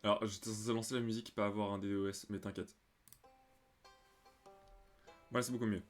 Alors, j'étais censé lancer la musique, pas avoir un DDoS, mais t'inquiète. Voilà, c'est beaucoup mieux.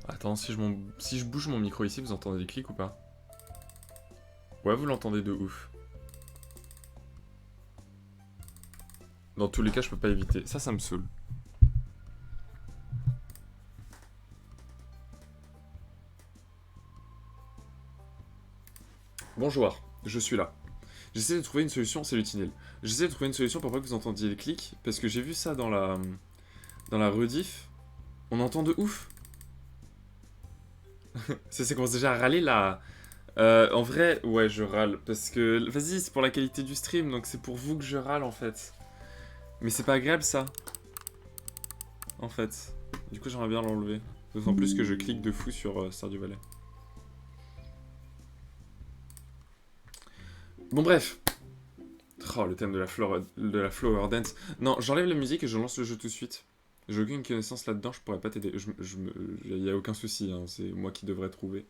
Attends, si je bouge mon micro ici, vous entendez des clics ou pas? Ouais, vous l'entendez de ouf. Dans tous les cas, je peux pas éviter. Ça me saoule. Bonjour, je suis là. J'essaie de trouver une solution, c'est l'utinil. J'essaie de trouver une solution pour pas que vous entendiez les clics, parce que j'ai vu ça dans la rediff. On entend de ouf. Ça commence déjà à râler là. En vrai, ouais, je râle. Parce que, vas-y, c'est pour la qualité du stream, donc c'est pour vous que je râle en fait. Mais c'est pas agréable ça. En fait. Du coup, j'aimerais bien l'enlever. D'autant plus que je clique de fou sur Stardew Valley. Bon, bref. Oh, le thème de la flower dance. Non, j'enlève la musique et je lance le jeu tout de suite. J'ai aucune connaissance là-dedans, je pourrais pas t'aider. Y a aucun souci, hein, c'est moi qui devrais trouver.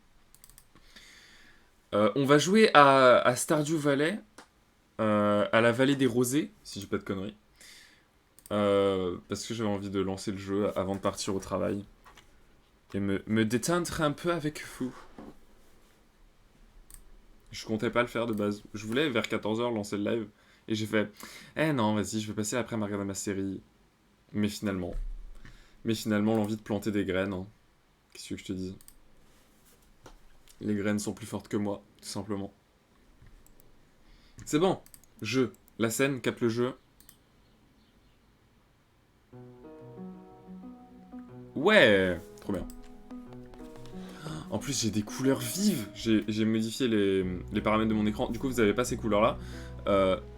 On va jouer à Stardew Valley, à la vallée des rosées, si j'ai pas de conneries. Parce que j'avais envie de lancer le jeu avant de partir au travail. Et me détendre un peu avec vous. Je comptais pas le faire de base. Je voulais vers 14h lancer le live. Et j'ai fait, eh non, vas-y, je vais passer après à regarder ma série. Mais finalement, l'envie de planter des graines, hein. Qu'est-ce que je te dis? Les graines sont plus fortes que moi, tout simplement. C'est bon, jeu. La scène capte le jeu. Ouais, trop bien. En plus, j'ai des couleurs vives. J'ai modifié les paramètres de mon écran. Du coup, vous n'avez pas ces couleurs-là.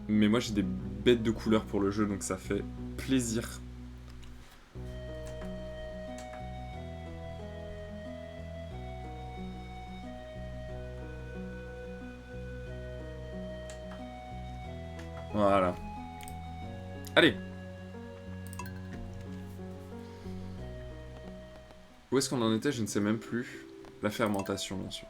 Mais moi, j'ai des bêtes de couleurs pour le jeu, donc ça fait plaisir. Voilà. Allez. Où est-ce qu'on en était? Je ne sais même plus. La fermentation, bien sûr.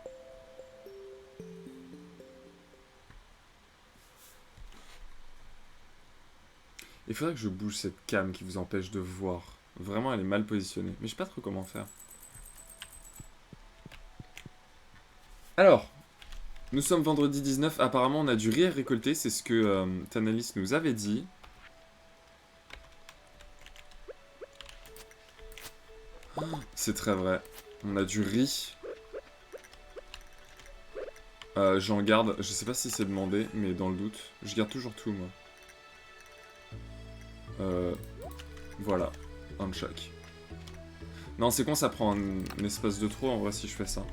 Il faudrait que je bouge cette cam qui vous empêche de voir. Vraiment, elle est mal positionnée. Mais je sais pas trop comment faire. Alors, nous sommes vendredi 19. Apparemment, on a du riz à récolter. C'est ce que Tanalis nous avait dit. Oh, c'est très vrai. On a du riz. J'en garde. Je sais pas si c'est demandé, mais dans le doute. Je garde toujours tout, moi. Voilà. Un de chaque. Non, c'est con, ça prend un espace de trop, en vrai, si je fais ça.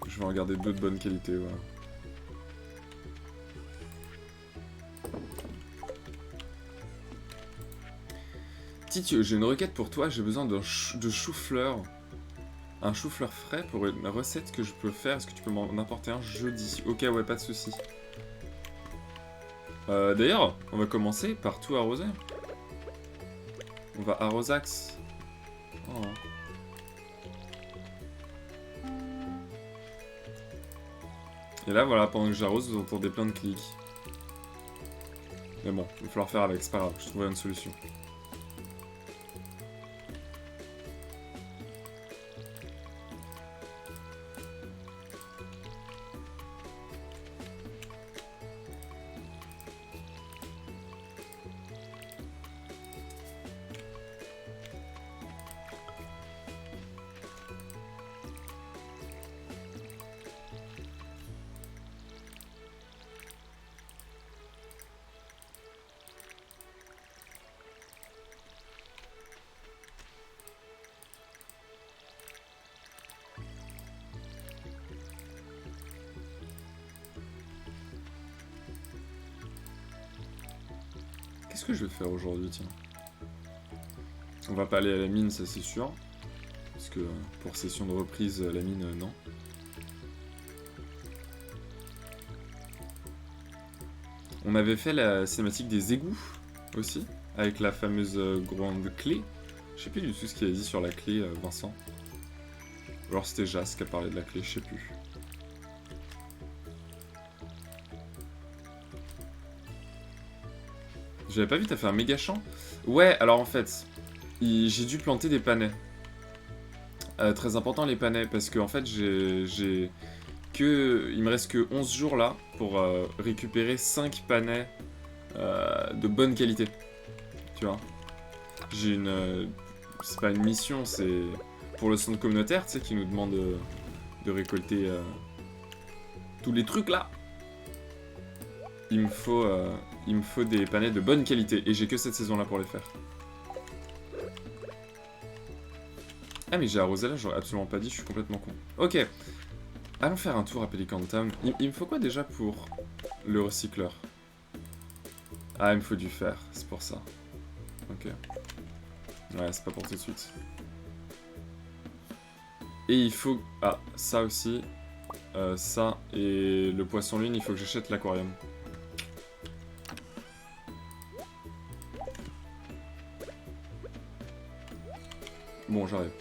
Je vais en garder deux de bonne qualité, voilà. Titio, j'ai une requête pour toi, j'ai besoin de chou-fleur. Un chou-fleur frais pour une recette que je peux faire. Est-ce que tu peux m'en apporter un jeudi? Ok, ouais, pas de soucis. D'ailleurs, on va commencer par tout arroser. On va à Rosax. Oh. Et là, voilà, pendant que j'arrose, vous entendez plein de clics. Mais bon, il va falloir faire avec, c'est pas grave, je trouverai une solution. Qu'est-ce que je vais faire aujourd'hui, tiens? On va pas aller à la mine, ça c'est sûr. Parce que pour session de reprise, la mine, non. On avait fait la cinématique des égouts aussi, avec la fameuse grande clé. Je sais plus du tout ce qu'il a dit sur la clé, Vincent. Ou alors c'était Jas qui a parlé de la clé, je sais plus. J'avais pas vu, t'as fait un méga champ? Ouais, alors en fait, j'ai dû planter des panais. Très important les panais, parce que en fait il me reste que 11 jours là pour récupérer 5 panais de bonne qualité. Tu vois? J'ai une... c'est pas une mission, c'est pour le centre communautaire, tu sais, qui nous demande de récolter tous les trucs là. Il me faut des panais de bonne qualité, et j'ai que cette saison là pour les faire. Ah mais j'ai arrosé là, j'aurais absolument pas dit, je suis complètement con. Ok, allons faire un tour à Pelican Town. Il me faut quoi déjà pour le recycleur? Ah, il me faut du fer, c'est pour ça. Ok. Ouais, c'est pas pour tout de suite. Et il faut... Ah, ça aussi. Ça, et le poisson lune, il faut que j'achète l'aquarium. Bon, j'arrive.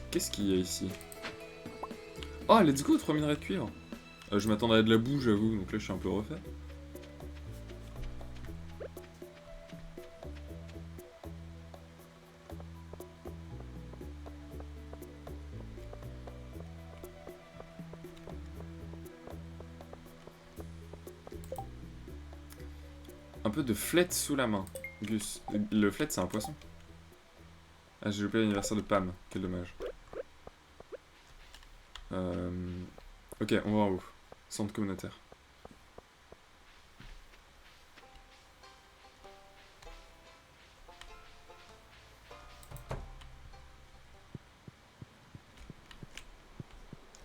Qu'est-ce qu'il y a ici? Oh, let's go, 3 minerais de cuivre. Je m'attendrais à de la boue, j'avoue, donc là je suis un peu refait. Un peu de flette sous la main, Gus. Le flette, c'est un poisson. Ah, j'ai loupé l'anniversaire de Pam, quel dommage. Ok, on va en haut. Centre communautaire.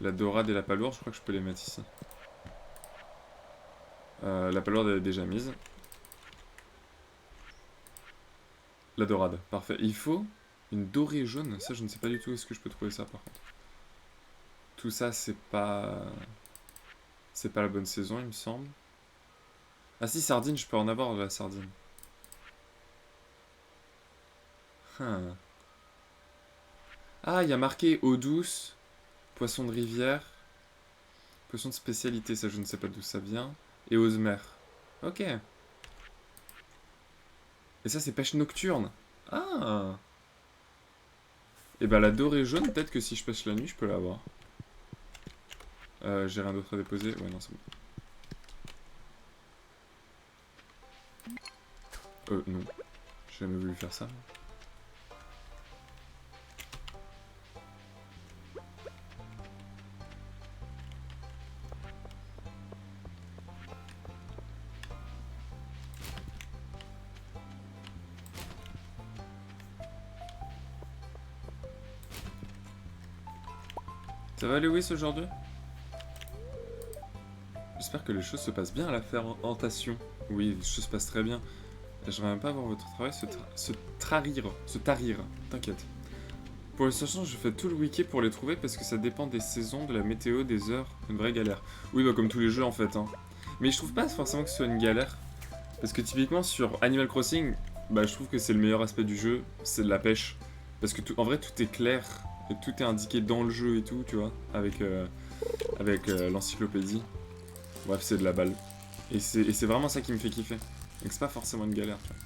La dorade et la palourde, je crois que je peux les mettre ici. La palourde elle est déjà mise. La dorade, parfait. Il faut une dorée jaune, ça je ne sais pas du tout où est-ce que je peux trouver ça par contre. Tout ça c'est pas... C'est pas la bonne saison il me semble. Ah si, sardine, je peux en avoir de la sardine. Ah, il y a marqué eau douce, poisson de rivière, poisson de spécialité, ça je ne sais pas d'où ça vient, et ose mer. Ok. Et ça c'est pêche nocturne. Ah. Et bah la dorée jaune, peut-être que si je pêche la nuit, je peux l'avoir. J'ai rien d'autre à déposer. Ouais, non, c'est bon. Non. J'ai jamais voulu faire ça. Ça va Lewis aujourd'hui? J'espère que les choses se passent bien à la fermentation. Oui, les choses se passent très bien. J'aimerais même pas voir votre travail se tarir. T'inquiète. Pour les sachants, je fais tout le wiki pour les trouver parce que ça dépend des saisons, de la météo, des heures. Une vraie galère. Oui, bah comme tous les jeux en fait. Hein. Mais je trouve pas forcément que ce soit une galère. Parce que typiquement sur Animal Crossing, bah je trouve que c'est le meilleur aspect du jeu, c'est de la pêche. Parce que en vrai tout est clair, et tout est indiqué dans le jeu et tout, tu vois, avec l'encyclopédie. Bref, c'est de la balle. Et c'est vraiment ça qui me fait kiffer. Donc c'est pas forcément une galère, tu vois.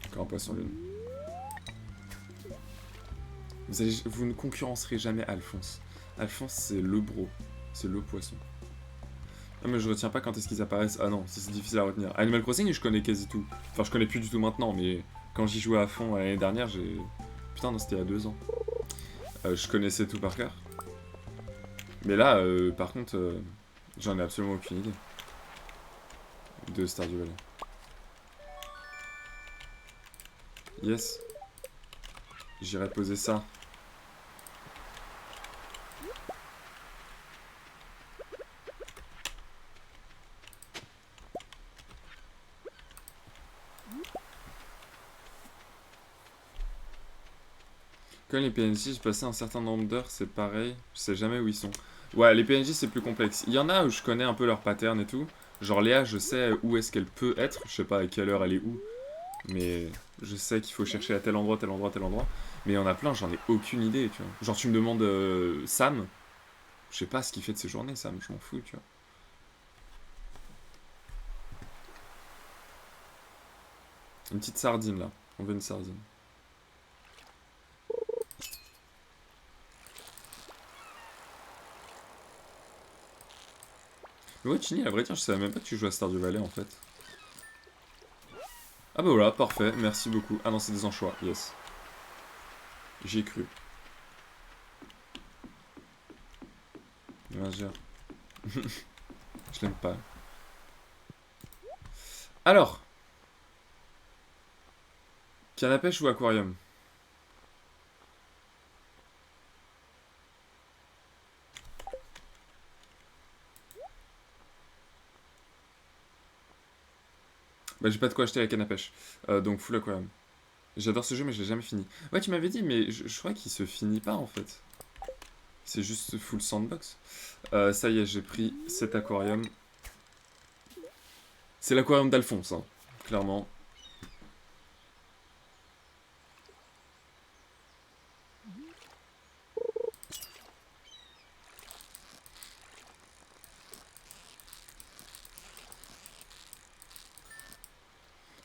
Encore un poisson lune. Vous ne concurrencerez jamais Alphonse. Alphonse, c'est le bro. C'est le poisson. Ah mais je retiens pas quand est-ce qu'ils apparaissent. Ah non, ça c'est difficile à retenir. Animal Crossing, je connais quasi tout. Enfin, je connais plus du tout maintenant, mais quand j'y jouais à fond l'année dernière, j'ai... Putain, non, c'était il y a 2 ans. Je connaissais tout par cœur. Mais là, par contre, j'en ai absolument aucune idée. De Stardew Valley. Yes. J'irai poser ça. Quand les PNJ, j'ai passé un certain nombre d'heures, c'est pareil, je sais jamais où ils sont. Ouais, les PNJ c'est plus complexe. Il y en a où je connais un peu leur pattern et tout. Genre Léa, je sais où est-ce qu'elle peut être, je sais pas à quelle heure elle est où. Mais je sais qu'il faut chercher à tel endroit, tel endroit, tel endroit. Mais il y en a plein, j'en ai aucune idée, tu vois. Genre tu me demandes Sam, je sais pas ce qu'il fait de ses journées, Sam, je m'en fous, tu vois. Une petite sardine là, on veut une sardine. Mais ouais, Chini, à vrai dire, je savais même pas que tu jouais à Stardew Valley en fait. Ah bah voilà, parfait, merci beaucoup. Ah non, c'est des anchois, yes. J'y ai cru. Bien sûr. Je l'aime pas. Alors, canne à pêche ou aquarium? Bah j'ai pas de quoi acheter la canne à pêche. Donc full aquarium. J'adore ce jeu mais je l'ai jamais fini. Ouais tu m'avais dit mais je crois qu'il se finit pas en fait. C'est juste full sandbox. Ça y est j'ai pris cet aquarium. C'est l'aquarium d'Alphonse hein, clairement.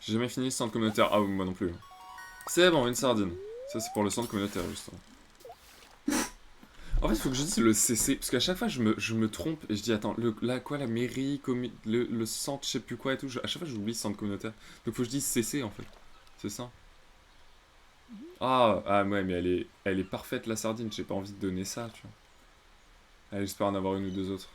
J'ai jamais fini le centre communautaire. Ah oui moi non plus. C'est bon une sardine. Ça c'est pour le centre communautaire justement. En fait, il faut que je dise le CC, parce qu'à chaque fois, je me trompe et je dis, attends, la mairie, le centre, je sais plus quoi et tout, à chaque fois, j'oublie centre communautaire. Donc, faut que je dise CC, en fait. C'est ça. Ah, ouais, mais elle est parfaite, la sardine, j'ai pas envie de donner ça, tu vois. Allez, j'espère en avoir une ou deux autres.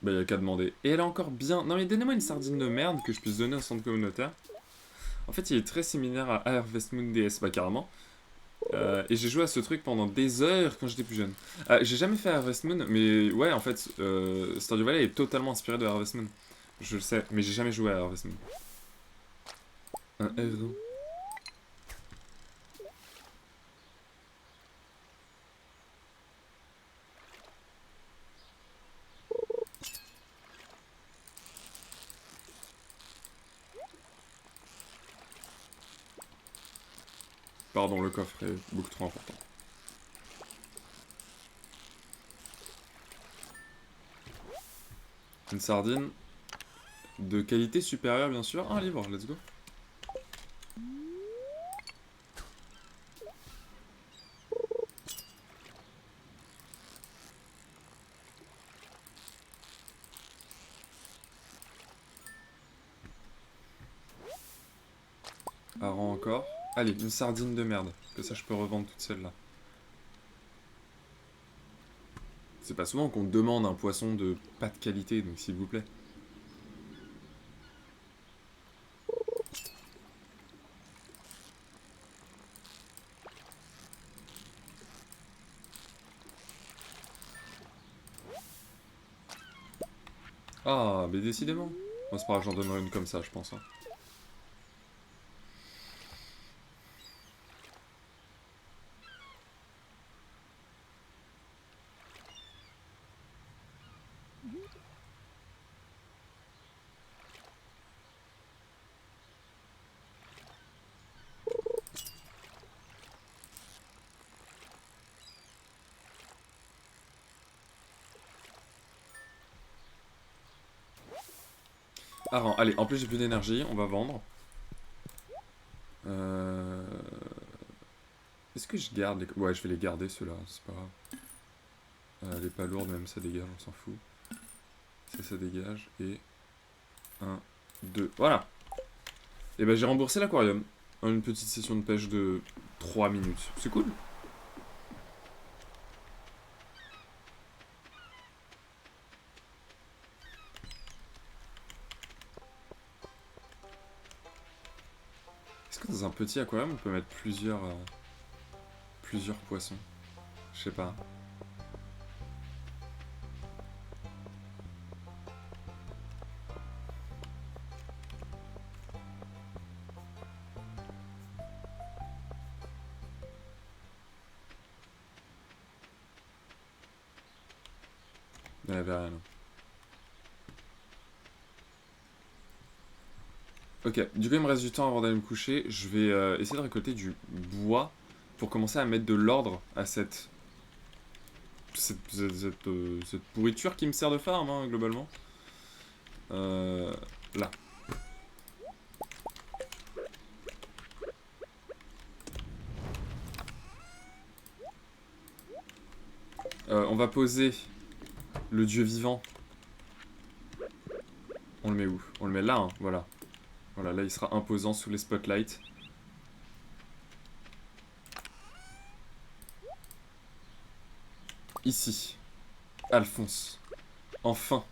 Bah, y'a qu'à demander. Et elle est encore bien... Non, mais donnez-moi une sardine de merde que je puisse donner au centre communautaire. En fait, il est très similaire à Harvest Moon DS, bah, carrément. Et j'ai joué à ce truc pendant des heures quand j'étais plus jeune. J'ai jamais fait Harvest Moon, mais ouais, en fait, Stardew Valley est totalement inspiré de Harvest Moon. Je le sais, mais j'ai jamais joué à Harvest Moon. Un héros. Pardon, le coffre est beaucoup trop important. Une sardine de qualité supérieure, bien sûr. Un livre, let's go. Hareng encore. Allez, une sardine de merde. Que ça, je peux revendre toutes celles-là. C'est pas souvent qu'on demande un poisson de pas de qualité, donc s'il vous plaît. Ah, mais décidément. Moi, c'est pas grave, j'en donnerai une comme ça, je pense. Hein. Ah, allez, en plus j'ai plus d'énergie, on va vendre. Euh... Est-ce que je garde les... Ouais, je vais les garder ceux-là, c'est pas grave. Elle est pas lourde, même ça dégage, on s'en fout. Ça dégage, et... Un, 2, voilà. Et ben j'ai remboursé l'aquarium. Une petite session de pêche de 3 minutes. C'est cool. Est-ce que dans un petit aquarium, on peut mettre plusieurs poissons? Je sais pas. Il y avait rien. Ok, du coup il me reste du temps avant d'aller me coucher. Je vais essayer de récolter du bois pour commencer à mettre de l'ordre à cette pourriture qui me sert de farm, hein, globalement. Là. On va poser le dieu vivant. On le met où? On le met là, hein, voilà. Voilà, là il sera imposant sous les spotlights. Ici. Alphonse. Enfin.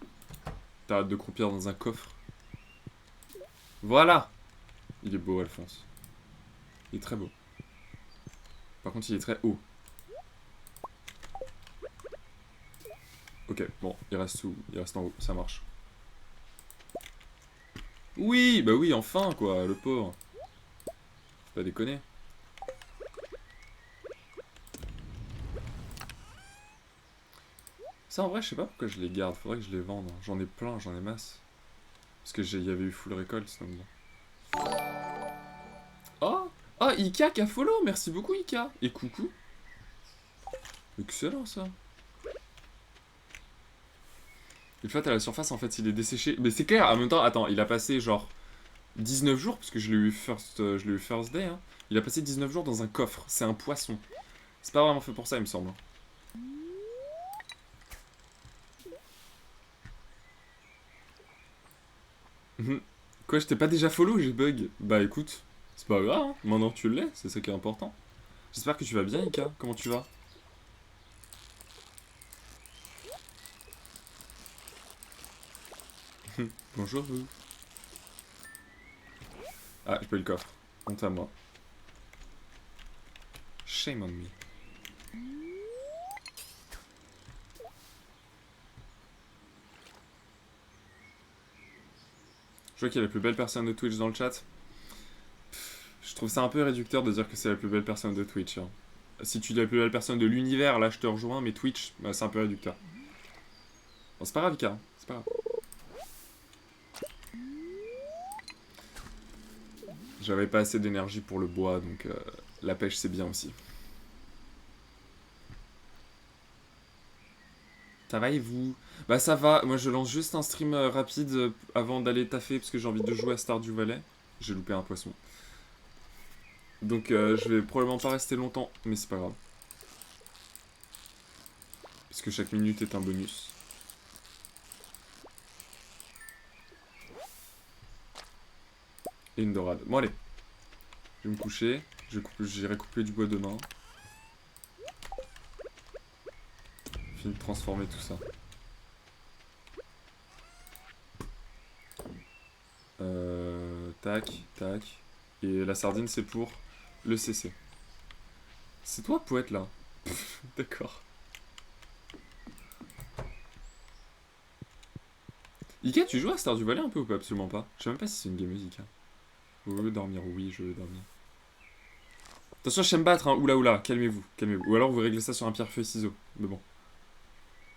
T'arrêtes de croupir dans un coffre. Voilà. Il est beau, Alphonse. Il est très beau. Par contre, il est très haut. Ok, bon, il reste où? Il reste en haut, ça marche. Oui, bah oui, enfin, quoi, le pauvre. Faut pas déconner. Ça, en vrai, je sais pas pourquoi je les garde. Faudrait que je les vende. J'en ai plein, j'en ai masse. Parce que il y avait eu full récolte, donc bon. Oh! Oh, Ika qui a follow! Merci beaucoup, Ika! Et coucou! Excellent, ça! Une fois à la surface, en fait, il est desséché. Mais c'est clair, en même temps, attends, il a passé genre 19 jours, parce que je l'ai eu first day, hein. Il a passé 19 jours dans un coffre. C'est un poisson. C'est pas vraiment fait pour ça, il me semble. Quoi, je t'ai pas déjà follow, j'ai bug? Bah écoute, c'est pas grave, hein. Maintenant tu l'es, c'est ça qui est important. J'espère que tu vas bien, Ika. Comment tu vas? Bonjour, vous. Ah, j'ai pas eu le coffre. Honte à moi. Shame on me. Je vois qu'il y a la plus belle personne de Twitch dans le chat. Je trouve ça un peu réducteur de dire que c'est la plus belle personne de Twitch. Hein. Si tu es la plus belle personne de l'univers, là je te rejoins, mais Twitch, bah, c'est un peu réducteur. Bon, c'est pas grave, Ika. Hein. C'est pas grave. J'avais pas assez d'énergie pour le bois, donc la pêche c'est bien aussi. Ça va et vous? Bah ça va, moi je lance juste un stream rapide avant d'aller taffer parce que j'ai envie de jouer à Stardew Valley. J'ai loupé un poisson. Donc je vais probablement pas rester longtemps, mais c'est pas grave. Parce que chaque minute est un bonus. Et une dorade. Bon allez, je vais me coucher, j'irai couper du bois demain. Fini de transformer tout ça. Tac, tac. Et la sardine c'est pour le CC. C'est toi poète là? D'accord. Ika, tu joues à Stardew Valley un peu ou pas? Absolument pas. Je sais même pas si c'est une gameuse, Ika. Vous voulez dormir? Oui, je veux dormir. Attention, je sais me battre, hein. Oula, oula, calmez-vous, calmez-vous. Ou alors vous réglez ça sur un pierre-feuille-ciseau. Mais bon.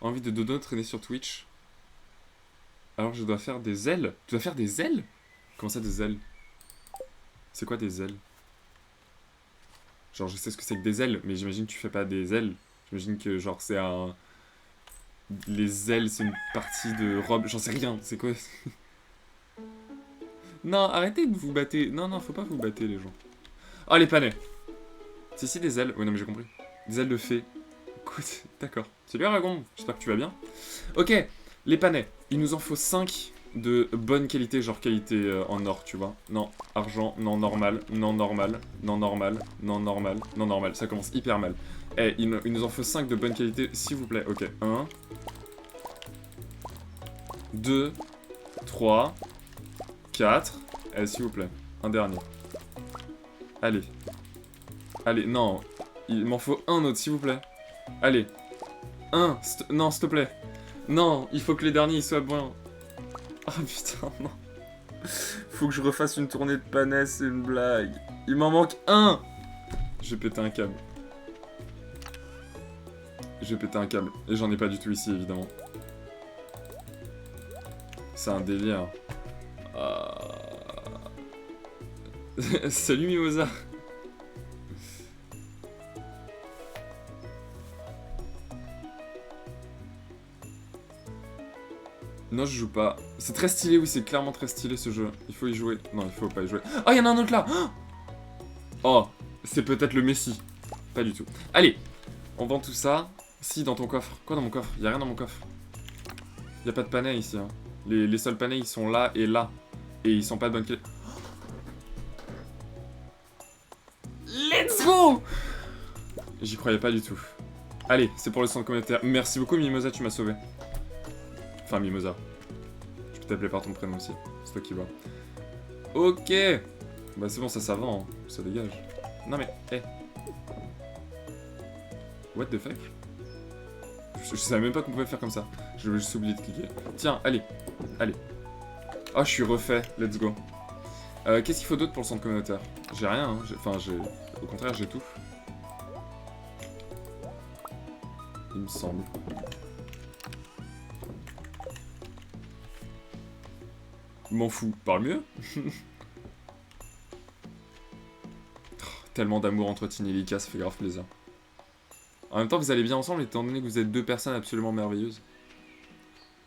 Envie de dodo traîner sur Twitch. Alors je dois faire des ailes. Tu dois faire des ailes? Comment ça, des ailes? C'est quoi des ailes? Genre, je sais ce que c'est que des ailes, mais j'imagine que tu fais pas des ailes. J'imagine que, genre, c'est un... Les ailes, c'est une partie de robe. J'en sais rien, c'est quoi? Non, arrêtez de vous battre. Non, non, faut pas vous battre, les gens. Oh, les panais. C'est ici des ailes. Oui, non, mais j'ai compris. Des ailes de fée. Écoute, d'accord. Salut Aragon, j'espère que tu vas bien. Ok, les panais. Il nous en faut 5 de bonne qualité, genre qualité en or, tu vois. Non, argent, non, normal, non, normal, non, normal, non, normal, non, normal. Ça commence hyper mal. Eh, il nous en faut 5 de bonne qualité, s'il vous plaît. Ok, 1, 2, 3, 4. Eh, s'il vous plaît. Un dernier. Allez. Allez, non. Il m'en faut un autre, s'il vous plaît. Allez. Un. Non, s'il te plaît. Non, il faut que les derniers ils soient bons. Ah putain, non. Faut que je refasse une tournée de panais, c'est une blague. Il m'en manque un. Je vais péter un câble. Je vais péter un câble. Et j'en ai pas du tout ici, évidemment. C'est un délire. Salut Mimosa. Non, je joue pas. C'est très stylé, oui, c'est clairement très stylé ce jeu. Il faut y jouer. Non, il faut pas y jouer. Oh, il y en a un autre là. Oh, c'est peut-être le Messi. Pas du tout. Allez, on vend tout ça. Si, dans ton coffre. Quoi dans mon coffre? Y a rien dans mon coffre. Y a pas de panais ici. Hein. Les seuls panais, ils sont là et là. Et ils sont pas de bonne qualité. Let's go! J'y croyais pas du tout. Allez, c'est pour le centre communautaire. Merci beaucoup, Mimosa, tu m'as sauvé. Enfin, Mimosa. Je peux t'appeler par ton prénom aussi. C'est toi qui vois. Ok. Bah c'est bon, ça va, hein. Ça dégage. Non mais, hé. What the fuck? Je savais même pas qu'on pouvait faire comme ça. Je vais juste oublier de cliquer. Tiens, allez. Allez. Oh, je suis refait. Let's go. Qu'est-ce qu'il faut d'autre pour le centre communautaire? J'ai rien, hein. Enfin, j'ai... Au contraire, j'ai tout. Il me semble. M'en fous. Parle mieux. Tellement d'amour entre Tini et Lika, ça fait grave plaisir. En même temps, vous allez bien ensemble, étant donné que vous êtes deux personnes absolument merveilleuses.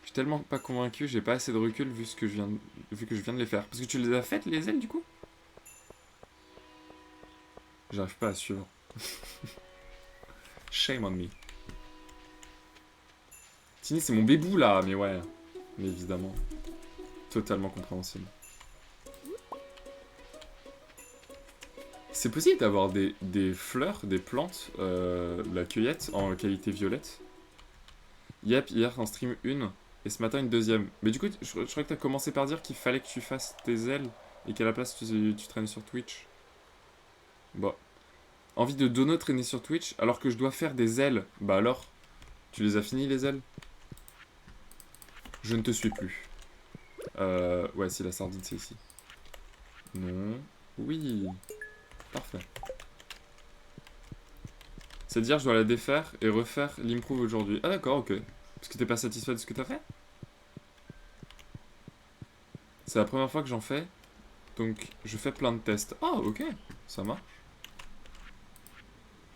Je suis tellement pas convaincu, j'ai pas assez de recul vu que je viens de les faire. Parce que tu les as faites, les ailes, du coup? J'arrive pas à suivre. Shame on me. Tini, c'est mon bébou, là, mais ouais. Mais évidemment. Totalement compréhensible. C'est possible d'avoir des fleurs, des plantes, la cueillette en qualité violette. Yep, hier en stream une, et ce matin une deuxième. Mais du coup, je crois que t'as commencé par dire qu'il fallait que tu fasses tes ailes, et qu'à la place tu traînes sur Twitch. Bon. Envie de dono traîner sur Twitch, alors que je dois faire des ailes. Bah alors, tu les as finies les ailes? Je ne te suis plus. Ouais, si la sardine c'est ici. Non. Oui. Parfait. C'est-à-dire, je dois la défaire et refaire l'improve aujourd'hui. Ah d'accord, ok. Parce que t'es pas satisfait de ce que t'as fait? C'est la première fois que j'en fais. Donc, je fais plein de tests. Ah, ok. Ça marche.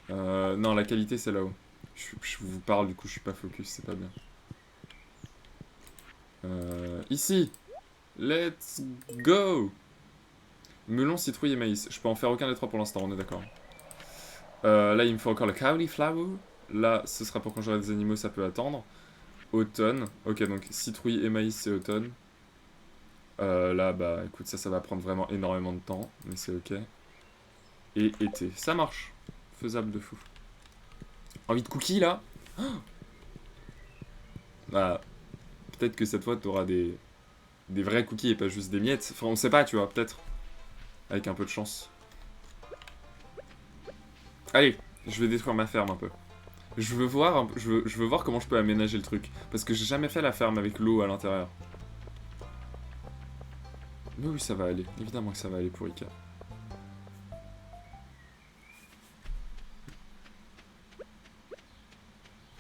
Non, la qualité, c'est là-haut. Je vous parle, du coup, je suis pas focus, c'est pas bien. Ici. Let's go. Melon, citrouille et maïs. Je peux en faire aucun des trois pour l'instant, on est d'accord. Là, il me faut encore le cauliflower. Là, ce sera pour quand j'aurai des animaux, ça peut attendre. Automne. Ok, donc citrouille et maïs, c'est automne. Là, bah, écoute, ça va prendre vraiment énormément de temps, mais c'est ok. Et été. Ça marche. Faisable de fou. Envie de cookies, là? Bah, peut-être que cette fois, t'auras des vrais cookies et pas juste des miettes. Enfin, on sait pas, tu vois, peut-être. Avec un peu de chance. Allez, je vais détruire ma ferme un peu. Je veux voir comment je peux aménager le truc. Parce que j'ai jamais fait la ferme avec l'eau à l'intérieur. Mais oui, ça va aller. Évidemment que ça va aller pour Ika.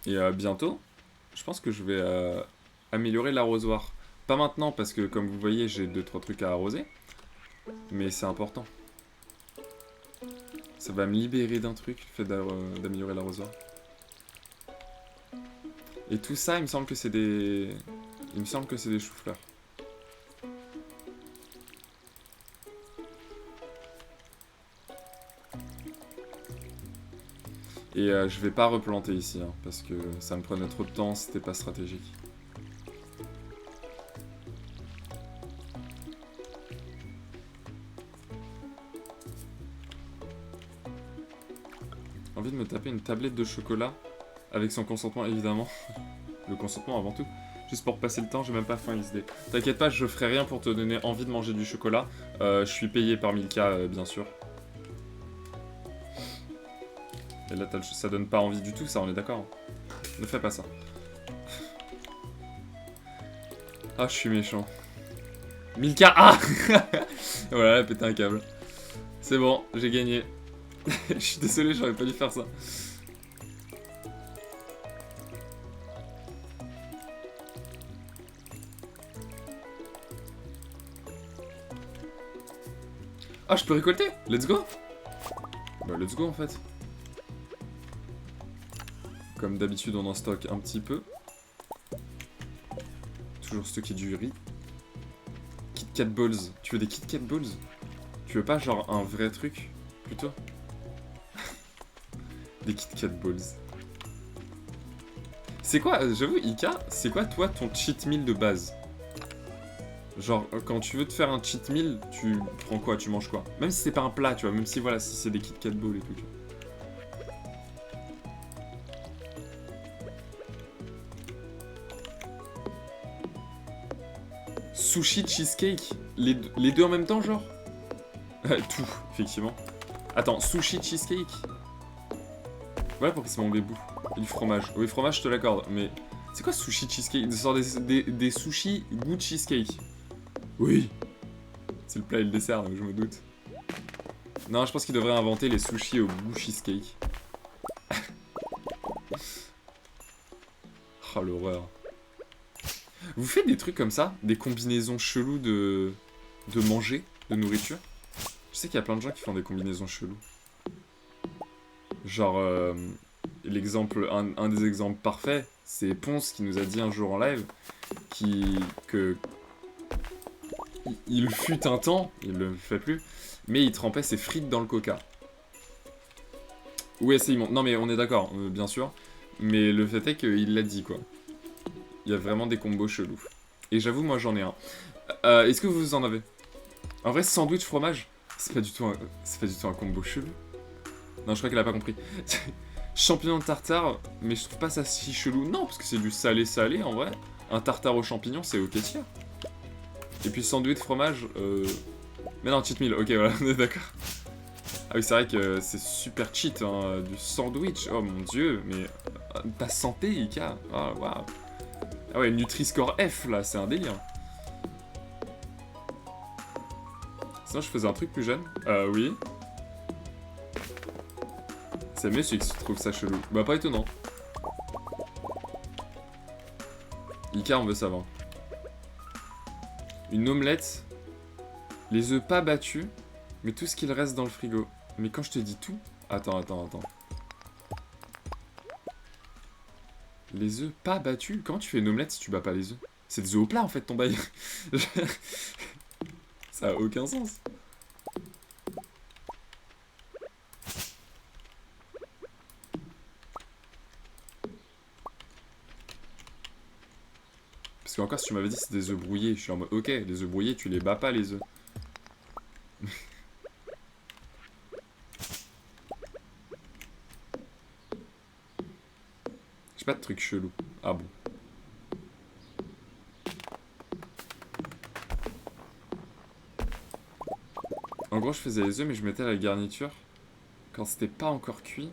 Et bientôt, je pense que je vais améliorer l'arrosoir. Pas maintenant, parce que comme vous voyez, j'ai 2-3 trucs à arroser. Mais c'est important. Ça va me libérer d'un truc, le fait d'améliorer l'arrosoir. Et tout ça, il me semble que c'est des... Il me semble que c'est des choux-fleurs. Et je vais pas replanter ici, hein, parce que ça me prenait trop de temps, c'était pas stratégique. Envie de me taper une tablette de chocolat, avec son consentement évidemment. Le consentement avant tout. Juste pour passer le temps, j'ai même pas faim XD. T'inquiète pas, je ferai rien pour te donner envie de manger du chocolat. Je suis payé par Milka, bien sûr. Et là, ça donne pas envie du tout, ça, on est d'accord. Ne fais pas ça. Ah, je suis méchant. Milka, ah. Voilà, elle a pété un câble. C'est bon, j'ai gagné. Je suis désolé, j'aurais pas dû faire ça. Ah, je peux récolter. Let's go. Bah, let's go, en fait. Comme d'habitude, on en stocke un petit peu. Toujours stocker du riz. Kit Kat Balls. Tu veux des Kit Kat Balls? Tu veux pas, genre, un vrai truc, plutôt? Des Kit Kat Balls. C'est quoi, j'avoue, Ika, c'est quoi, toi, ton cheat meal de base? Genre, quand tu veux te faire un cheat meal, tu prends quoi? Tu manges quoi? Même si c'est pas un plat, tu vois, même si, voilà, si c'est des Kit Kat Balls et tout, tu vois. Sushi, cheesecake? Les deux en même temps, genre? Tout, effectivement. Attends, sushi, cheesecake? Voilà pourquoi c'est mon bébou. Et du fromage. Oui, fromage, je te l'accorde, mais... C'est quoi sushi, cheesecake? Genre des sushis goût cheesecake? Oui. C'est le plat et le dessert, donc je me doute. Non, je pense qu'il devrait inventer les sushis au goût cheesecake. Oh, l'horreur. Vous faites des trucs comme ça? Des combinaisons cheloues de manger, de nourriture? Je sais qu'il y a plein de gens qui font des combinaisons cheloues. Genre, l'exemple, un des exemples parfaits, c'est Ponce qui nous a dit un jour en live que il fut un temps, il le fait plus, mais il trempait ses frites dans le coca. Oui, c'est immonde. Non mais on est d'accord, bien sûr. Mais le fait est qu'il l'a dit, quoi. Il y a vraiment des combos chelous. Et j'avoue, moi j'en ai un. Est-ce que vous en avez? En vrai, sandwich fromage, c'est pas du tout un combo chelou. Non, je crois qu'elle a pas compris. Champignons tartare, mais je trouve pas ça si chelou. Non, parce que c'est du salé-salé, en vrai. Un tartare aux champignons, c'est ok tiens. Et puis sandwich fromage, mais non, cheat meal, ok, voilà, on est d'accord. Ah oui, c'est vrai que c'est super cheat, hein, du sandwich. Oh mon dieu, mais ta santé, Ika. Oh, waouh. Ah ouais, Nutri-Score F, là, c'est un délire. Sinon, je faisais un truc plus jeune. Oui. C'est monsieur qui trouve ça chelou. Bah, pas étonnant. Ika, on veut savoir. Une omelette. Les œufs pas battus, mais tout ce qu'il reste dans le frigo. Mais quand je te dis tout... Attends. Les œufs pas battus? Comment tu fais une omelette si tu bats pas les œufs? C'est des œufs au plat en fait ton bail. Ça a aucun sens. Parce que encore si tu m'avais dit c'est des œufs brouillés, je suis en mode ok, les œufs brouillés tu les bats pas les œufs. J'ai pas de truc chelou. Ah bon. En gros, je faisais les œufs, mais je mettais la garniture quand c'était pas encore cuit.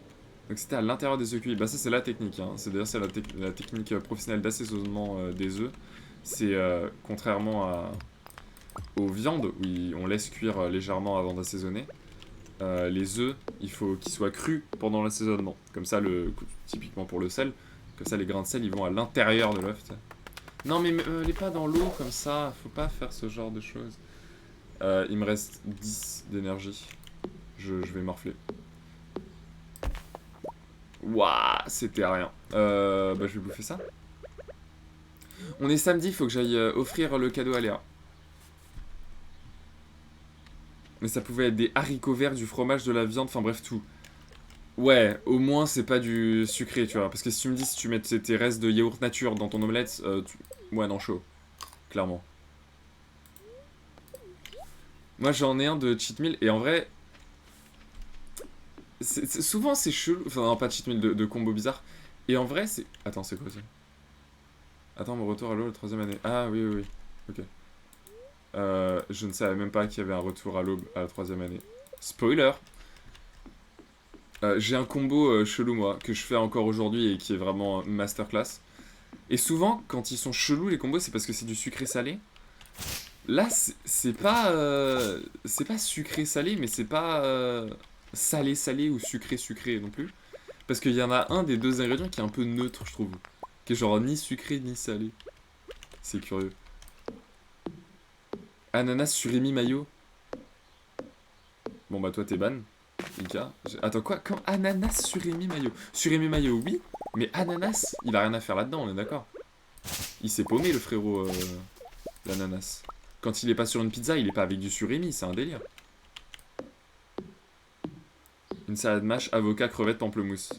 Donc c'était à l'intérieur des œufs cuits. Bah ça c'est la technique, hein. C'est d'ailleurs la technique professionnelle d'assaisonnement des œufs. C'est contrairement aux viandes, où on laisse cuire légèrement avant d'assaisonner. Les œufs, il faut qu'ils soient crus pendant l'assaisonnement. Comme ça, typiquement pour le sel, comme ça les grains de sel ils vont à l'intérieur de l'œuf. Non mais les pas dans l'eau comme ça, faut pas faire ce genre de choses. Il me reste 10 d'énergie. Je vais morfler. Waouh, c'était rien. Bah je vais bouffer ça. On est samedi, faut que j'aille offrir le cadeau à Léa. Mais ça pouvait être des haricots verts, du fromage, de la viande, enfin bref tout. Ouais, au moins c'est pas du sucré, tu vois. Parce que si tu me dis si tu mets tes restes de yaourt nature dans ton omelette, ouais non chaud. Clairement. Moi j'en ai un de cheat meal et en vrai... souvent c'est chelou, enfin non pas de cheat meal, de combo bizarre. Et en vrai c'est... Attends c'est quoi ça? Attends mon retour à l'eau la 3ème année. Ah oui oui oui, ok. Je ne savais même pas qu'il y avait un retour à l'aube à la 3ème année. Spoiler. J'ai un combo chelou moi, que je fais encore aujourd'hui et qui est vraiment masterclass. Et souvent quand ils sont chelous les combos c'est parce que c'est du sucré salé. Là c'est pas sucré salé mais c'est pas salé salé ou sucré sucré non plus. Parce qu'il y en a un des deux ingrédients qui est un peu neutre je trouve. Qui est genre ni sucré ni salé. C'est curieux. Ananas surimi mayo. Bon bah toi t'es ban. Ika. Attends quoi? Quand ananas surimi mayo? Surimi mayo oui, mais ananas, il a rien à faire là-dedans, on est d'accord. Il s'est paumé le frérot, l'ananas. Quand il est pas sur une pizza, il est pas avec du surimi, c'est un délire. Une salade mâche, avocat, crevette, pamplemousse.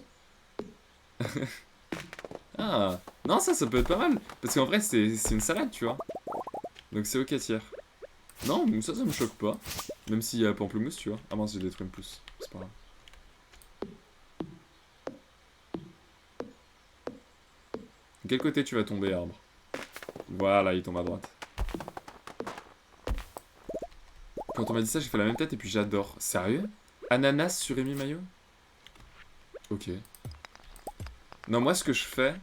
Ah, non ça peut être pas mal. Parce qu'en vrai c'est une salade, tu vois. Donc c'est ok tiers. Non, ça me choque pas. Même s'il y a pamplemousse, tu vois. Ah mince, j'ai détruit une pousse. C'est pas grave. De quel côté tu vas tomber, arbre? Voilà, il tombe à droite. Quand on m'a dit ça, j'ai fait la même tête et puis j'adore. Sérieux? Ananas sur Amy Mayo? Ok. Non, moi, ce que je fais,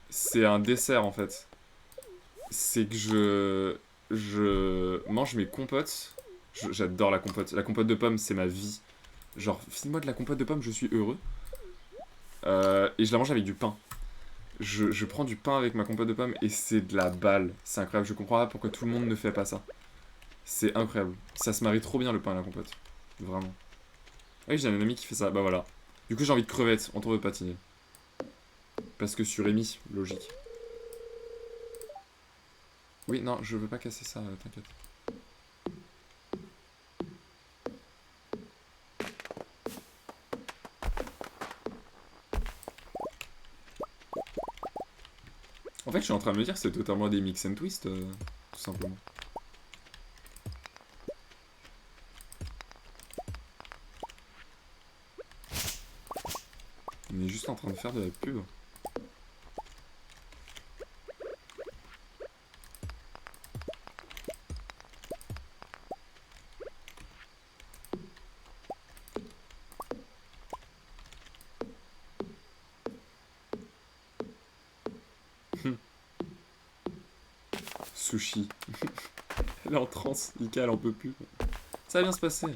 c'est un dessert, en fait. C'est que je mange mes compotes. J'adore la compote. La compote de pommes, c'est ma vie. Genre, file-moi de la compote de pommes, je suis heureux. Et je la mange avec du pain. Je prends du pain avec ma compote de pommes et c'est de la balle. C'est incroyable. Je comprends pas pourquoi tout le monde ne fait pas ça. C'est incroyable. Ça se marie trop bien le pain et la compote. Vraiment. Ah oui, j'ai un ami qui fait ça. Bah voilà. Du coup, j'ai envie de crevettes. On trouve de patiner. Parce que sur Amy, logique. Oui, non, je veux pas casser ça, t'inquiète. En fait, je suis en train de me dire que c'est totalement des mix and twist, tout simplement. On est juste en train de faire de la pub. Sushi. Elle est en transe, Ika, elle en peut plus. Ça va bien se passer.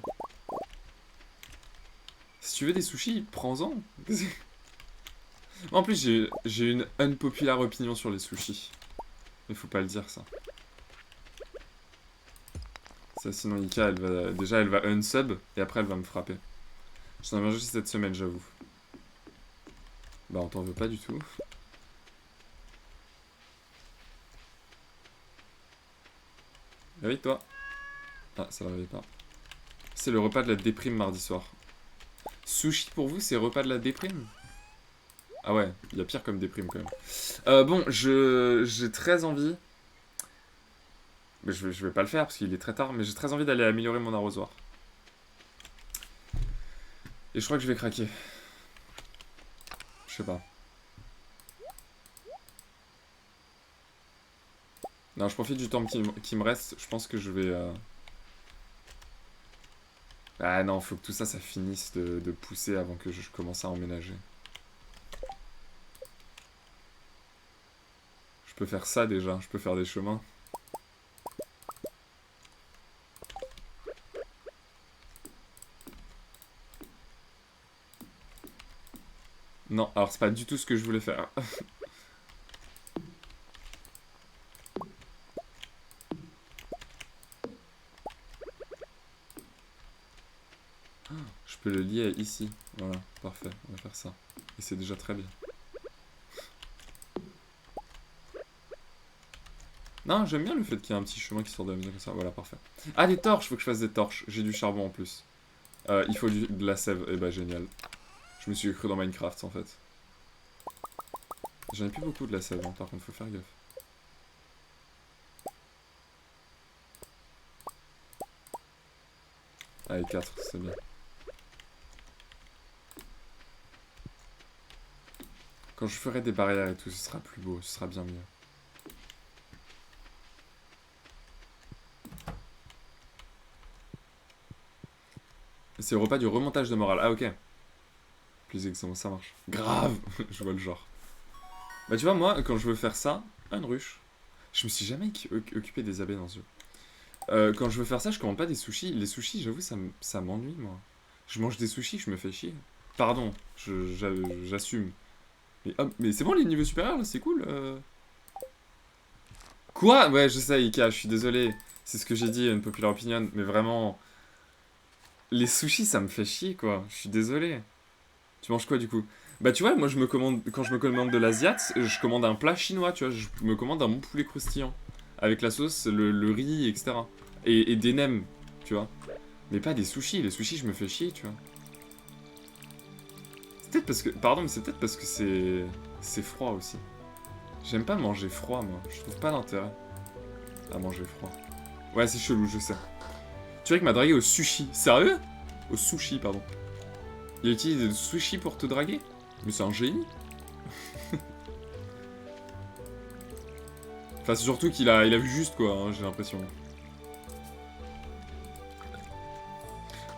Si tu veux des sushis, prends-en. En plus, j'ai une unpopular opinion sur les sushis. Mais faut pas le dire, ça. Ça, sinon Ika, déjà, elle va unsub, et après, elle va me frapper. J'en ai mangé cette semaine, j'avoue. Bah, on t'en veut pas du tout. Réveille-toi. Ah, ça la réveille pas. C'est le repas de la déprime mardi soir. Sushi pour vous, c'est repas de la déprime? Ah ouais, il y a pire comme déprime quand même. Bon, j'ai très envie. Mais je vais pas le faire parce qu'il est très tard, mais j'ai très envie d'aller améliorer mon arrosoir. Et je crois que je vais craquer. Je sais pas. Non, je profite du temps qui me reste. Je pense que je vais... Ah non, faut que tout ça, ça finisse de pousser avant que je commence à emménager. Je peux faire ça déjà, je peux faire des chemins. Non, alors c'est pas du tout ce que je voulais faire. Je peux le lier ici. Voilà, parfait, on va faire ça. Et c'est déjà très bien. Non, j'aime bien le fait qu'il y ait un petit chemin qui sort de la maison comme ça. Voilà, parfait. Ah, des torches, faut que je fasse des torches. J'ai du charbon en plus. Il faut de la sève. Eh bah, génial. Je me suis cru dans Minecraft en fait. J'en ai plus beaucoup de la sève, hein, par contre, faut faire gaffe. Allez, 4, c'est bien. Quand je ferai des barrières et tout, ce sera plus beau, ce sera bien mieux. C'est le repas du remontage de morale. Ah, ok. Plus exactement, ça marche. Grave. Je vois le genre. Bah, tu vois, moi, quand je veux faire ça... Ah, une ruche. Je me suis jamais occupé des abeilles dans ce jeu. Quand je veux faire ça, je commande pas des sushis. Les sushis, j'avoue, ça m'ennuie, moi. Je mange des sushis, je me fais chier. Pardon, j'assume. Mais, oh, mais c'est bon, les niveaux supérieurs, là, c'est cool. Quoi? Ouais, je sais, Ika, je suis désolé. C'est ce que j'ai dit, une populaire opinion. Mais vraiment... Les sushis, ça me fait chier, quoi. Je suis désolé. Tu manges quoi, du coup? Bah, tu vois, moi, quand je me commande de l'asiat, je commande un plat chinois, tu vois. Je me commande un bon poulet croustillant. Avec la sauce, le riz, etc. Et des nems, tu vois. Mais pas des sushis. Les sushis, je me fais chier, tu vois. C'est peut-être parce que... Pardon, mais c'est peut-être parce que c'est froid aussi. J'aime pas manger froid, moi. Je trouve pas d'intérêt à manger froid. Ouais, c'est chelou, je sais. Tu vois qu'il m'a dragué au sushi. Sérieux? Au sushi, pardon. Il a utilisé le sushi pour te draguer? Mais c'est un génie. Enfin, c'est surtout qu'il a vu juste, quoi, hein, j'ai l'impression.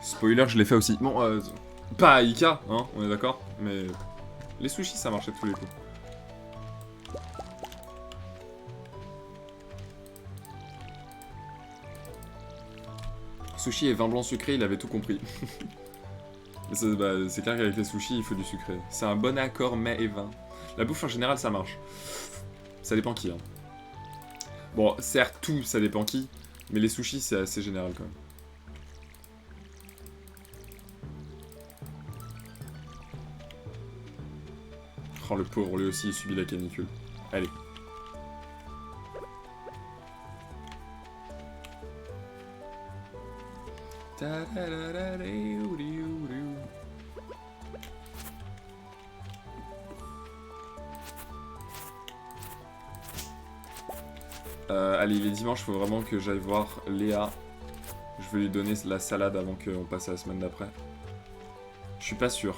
Spoiler, je l'ai fait aussi. Bon, pas à Ika, hein, on est d'accord. Mais les sushis, ça marchait de tous les coups. Sushi et vin blanc sucré, il avait tout compris. C'est clair qu'avec les sushis, il faut du sucré. C'est un bon accord mets et vin. La bouffe en général, ça marche. Ça dépend qui, hein. Bon, certes, tout, ça dépend qui. Mais les sushis, c'est assez général quand même. Oh, le pauvre, lui aussi, il subit la canicule. Allez. Allez, il est dimanche, faut vraiment que j'aille voir Léa. Je vais lui donner la salade avant qu'on passe à la semaine d'après. Je suis pas sûr.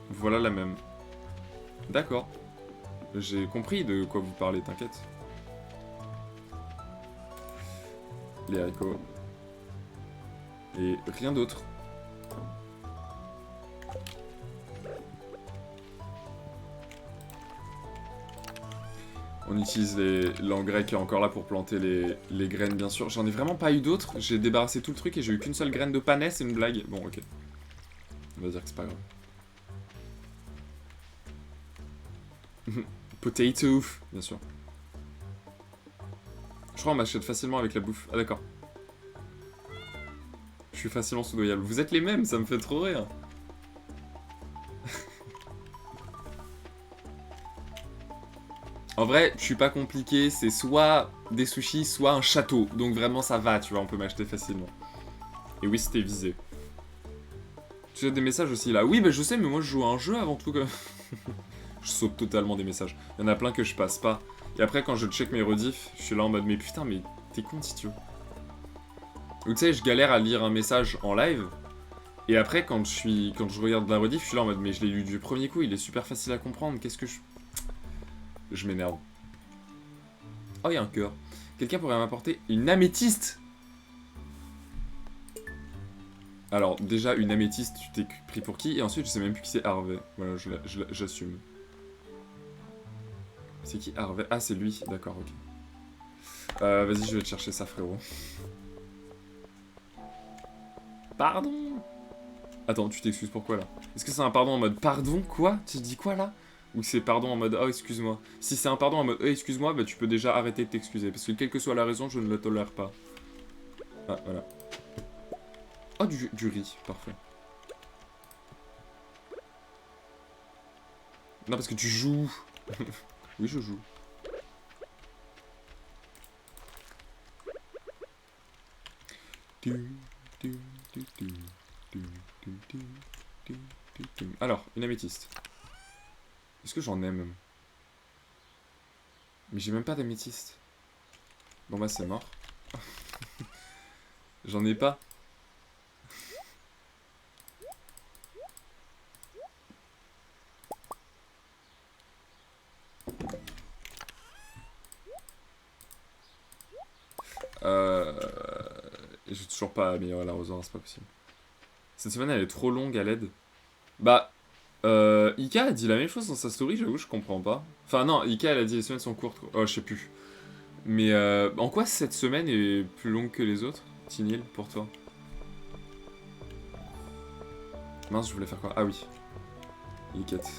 Voilà la même. D'accord. J'ai compris de quoi vous parlez, t'inquiète. Les haricots. Et rien d'autre. On utilise l'engrais qui est encore là pour planter les graines, bien sûr. J'en ai vraiment pas eu d'autres. J'ai débarrassé tout le truc et j'ai eu qu'une seule graine de panais, c'est une blague. Bon, ok. On va dire que c'est pas grave. Potato, bien sûr. Je crois qu'on m'achète facilement avec la bouffe. Ah d'accord. Je suis facilement soudoyable. Vous êtes les mêmes, ça me fait trop rire. En vrai, je suis pas compliqué, c'est soit des sushis, soit un château. Donc vraiment ça va, tu vois, on peut m'acheter facilement. Et oui, c'était visé. Tu as des messages aussi là. Oui, bah je sais, mais moi je joue à un jeu avant tout. Je saute totalement des messages. Il y en a plein que je passe pas. Et après, quand je check mes rediffs, je suis là en mode, mais putain, mais t'es con si tu veux. Donc tu sais, je galère à lire un message en live. Et après, quand je regarde la rediff, je suis là en mode, mais je l'ai lu du premier coup, il est super facile à comprendre. Qu'est-ce que je... Je m'énerve. Oh, il y a un cœur. Quelqu'un pourrait m'apporter une améthyste. Alors, déjà, une améthyste, tu t'es pris pour qui? Et ensuite, je sais même plus qui c'est Harvey. Voilà, j'assume. C'est qui Harvey? Ah, c'est lui. D'accord, ok. Vas-y, je vais te chercher ça, frérot. Pardon. Attends, tu t'excuses pourquoi là? Est-ce que c'est un pardon en mode pardon quoi? Tu dis quoi là? Ou c'est pardon en mode oh excuse-moi? Si c'est un pardon en mode oh excuse-moi, bah tu peux déjà arrêter de t'excuser. Parce que quelle que soit la raison, je ne le tolère pas. Ah voilà. Oh du riz, parfait. Non parce que tu joues. Oui je joue. Alors, une améthyste. Est-ce que j'en ai même? Mais j'ai même pas d'améthyste. Bon bah c'est mort. J'en ai pas. J'ai toujours pas amélioré l'arrosoir, c'est pas possible. Cette semaine elle est trop longue à l'aide. Bah, Ika a dit la même chose dans sa story, j'avoue, je comprends pas. Enfin, non, Ika elle a dit les semaines sont courtes. Oh, je sais plus. Mais en quoi cette semaine est plus longue que les autres, Tinil, pour toi? Mince, je voulais faire quoi? Ah oui. Iket.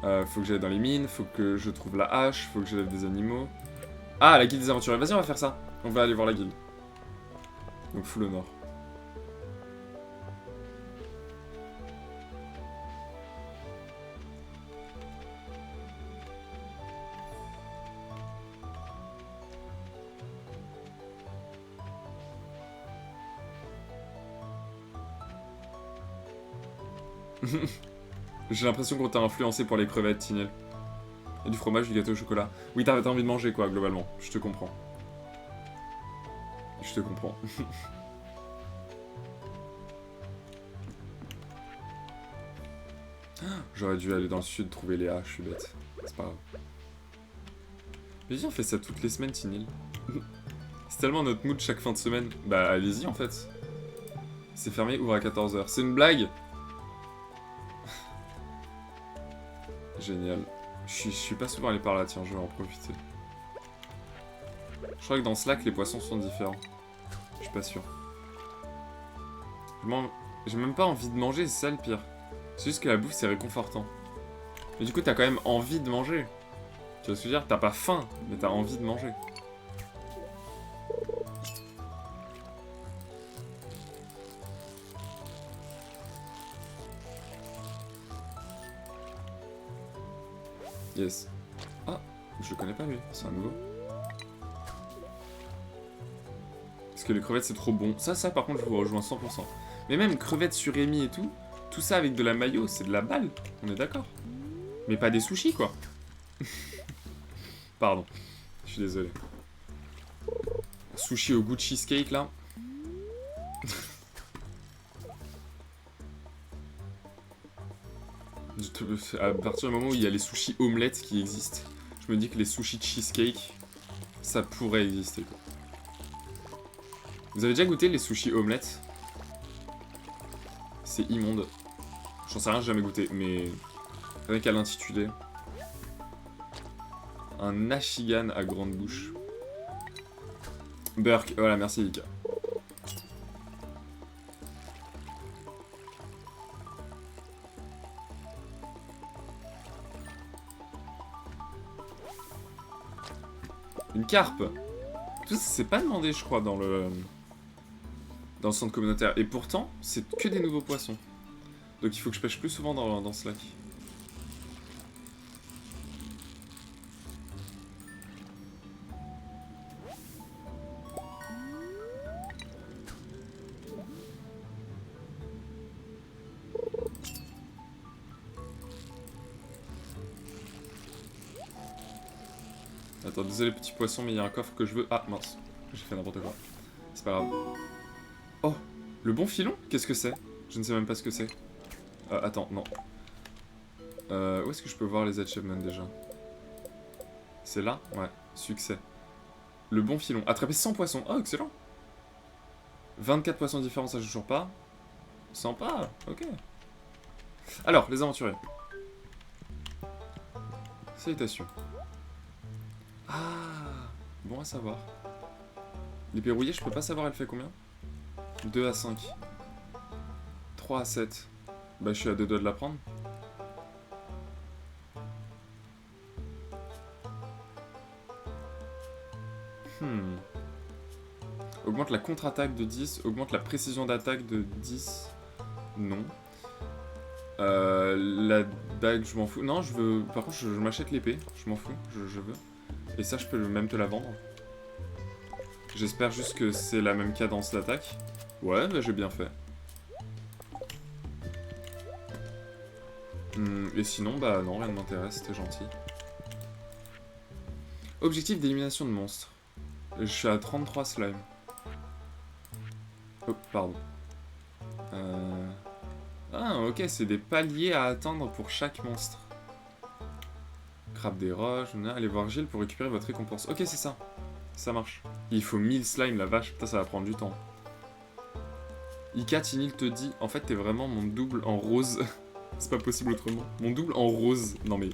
Faut que j'aille dans les mines, faut que je trouve la hache, faut que j'élève des animaux. Ah, la guilde des aventuriers, vas-y, on va faire ça. On va aller voir la guilde. Donc, full au nord. J'ai l'impression qu'on t'a influencé pour les crevettes, Tinel. Et du fromage, du gâteau au chocolat. Oui, t'as envie de manger, quoi, globalement. Je te comprends. Je te comprends. J'aurais dû aller dans le sud trouver Léa, je suis bête. C'est pas grave. Mais viens, on fait ça toutes les semaines, Tinil. C'est tellement notre mood chaque fin de semaine. Bah, allez-y, en fait. C'est fermé, ouvre à 14h. C'est une blague. Génial. Je suis pas souvent allé par là, tiens, je vais en profiter. Je crois que dans Slack, les poissons sont différents. Je suis pas sûr. J'ai même pas envie de manger, c'est ça le pire. C'est juste que la bouffe, c'est réconfortant. Mais du coup, t'as quand même envie de manger. Tu vois ce que je veux dire? T'as pas faim, mais t'as envie de manger. Yes. Ah, je le connais pas lui, c'est un nouveau. Parce que les crevettes c'est trop bon. Ça par contre je vous rejoins 100%. Mais même crevettes surémi et tout ça avec de la mayo, c'est de la balle. On est d'accord. Mais pas des sushis quoi. Pardon, je suis désolé. Sushi au goût de cheesecake là. À partir du moment où il y a les sushis omelettes qui existent, je me dis que les sushis cheesecake, ça pourrait exister quoi. Vous avez déjà goûté les sushis omelettes? C'est immonde. J'en sais rien, j'ai jamais goûté, mais rien qu'à l'intitulé. Un ashigan à grande bouche. Burk, voilà, merci Ika. Une carpe. Tout ça, c'est pas demandé, je crois, dans le centre communautaire. Et pourtant, c'est que des nouveaux poissons. Donc il faut que je pêche plus souvent dans ce lac. Attends, désolé petit poisson, mais il y a un coffre que je veux... Ah, mince. J'ai fait n'importe quoi. C'est pas grave. Oh, le bon filon? Qu'est-ce que c'est? Je ne sais même pas ce que c'est. Attends, non. Où est-ce que je peux voir les achievements déjà? C'est là? Ouais, succès. Le bon filon. Attraper 100 poissons. Oh, excellent. 24 poissons différents, ça joue toujours pas. Sympa, ok. Alors, les aventuriers. Salutations. Ah, bon à savoir. L'épée rouillée, je peux pas savoir elle fait combien? 2 à 5. 3 à 7. Bah, je suis à 2 doigts de la prendre. Augmente la contre-attaque de 10. Augmente la précision d'attaque de 10. Non. La dague, je m'en fous. Non, je veux. Par contre, je m'achète l'épée. Je m'en fous. Je veux. Et ça, je peux même te la vendre. J'espère juste que c'est la même cadence d'attaque. Ouais, bah j'ai bien fait. Et sinon, bah non, rien ne m'intéresse, c'était gentil. Objectif d'élimination de monstres. Je suis à 33 slime. Oh, pardon. Ah, ok, c'est des paliers à atteindre pour chaque monstre. Crabe des roches, allez voir Gilles pour récupérer votre récompense. Ok, c'est ça. Ça marche. Il faut 1000 slime, la vache. Putain, ça va prendre du temps. Ika Tinil te dit, en fait, t'es vraiment mon double en rose. C'est pas possible autrement. Mon double en rose. Non mais...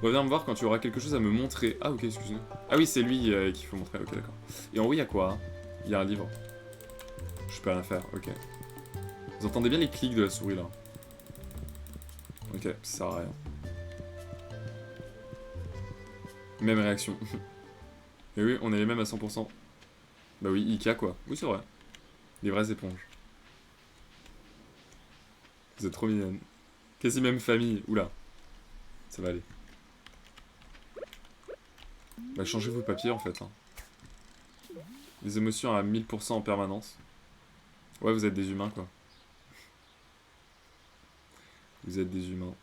Reviens me voir quand tu auras quelque chose à me montrer. Ah ok, excuse-moi. Ah oui, c'est lui qu'il faut montrer. Ok, d'accord. Et en haut, il y a quoi? Il y a un livre. Je peux rien faire, ok. Vous entendez bien les clics de la souris, là? Ok, ça sert à rien. Même réaction. Et oui, on est les mêmes à 100%. Bah oui, Ika, quoi. Oui, c'est vrai. Les vraies éponges. Vous êtes trop mignonnes. Quasi même famille. Oula. Ça va aller. Bah changez vos papiers en fait. Hein. Les émotions à 1000% en permanence. Ouais, vous êtes des humains quoi. Vous êtes des humains.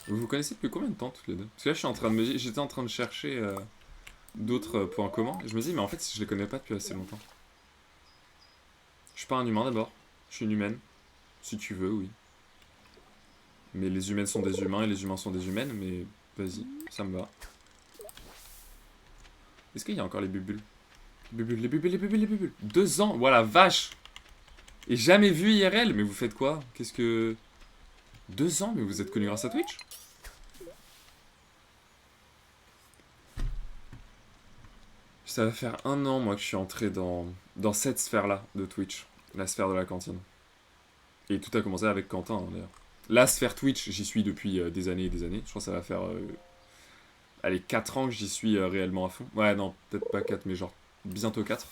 Vous vous connaissez depuis combien de temps toutes les deux? Parce que là je suis en train de me... J'étais en train de chercher d'autres points communs. Et je me dis mais en fait je les connais pas depuis assez longtemps. Je suis pas un humain d'abord. Je suis une humaine. Si tu veux, oui. Mais les humaines sont des humains et les humains sont des humaines, mais vas-y, ça me va. Est-ce qu'il y a encore les bubules? Bubules, les bubules, les bubules, les bubules. 2 ans, voilà, vache. Et jamais vu IRL, mais vous faites quoi? Qu'est-ce que... 2 ans, mais vous êtes connu grâce à Twitch? Ça va faire 1 an, moi, que je suis entré dans cette sphère-là de Twitch. La sphère de la cantine. Et tout a commencé avec Quentin, hein, d'ailleurs. La sphère Twitch, j'y suis depuis des années et des années. Je crois que ça va faire... allez, 4 ans que j'y suis réellement à fond. Ouais, non, peut-être pas 4, mais genre bientôt 4.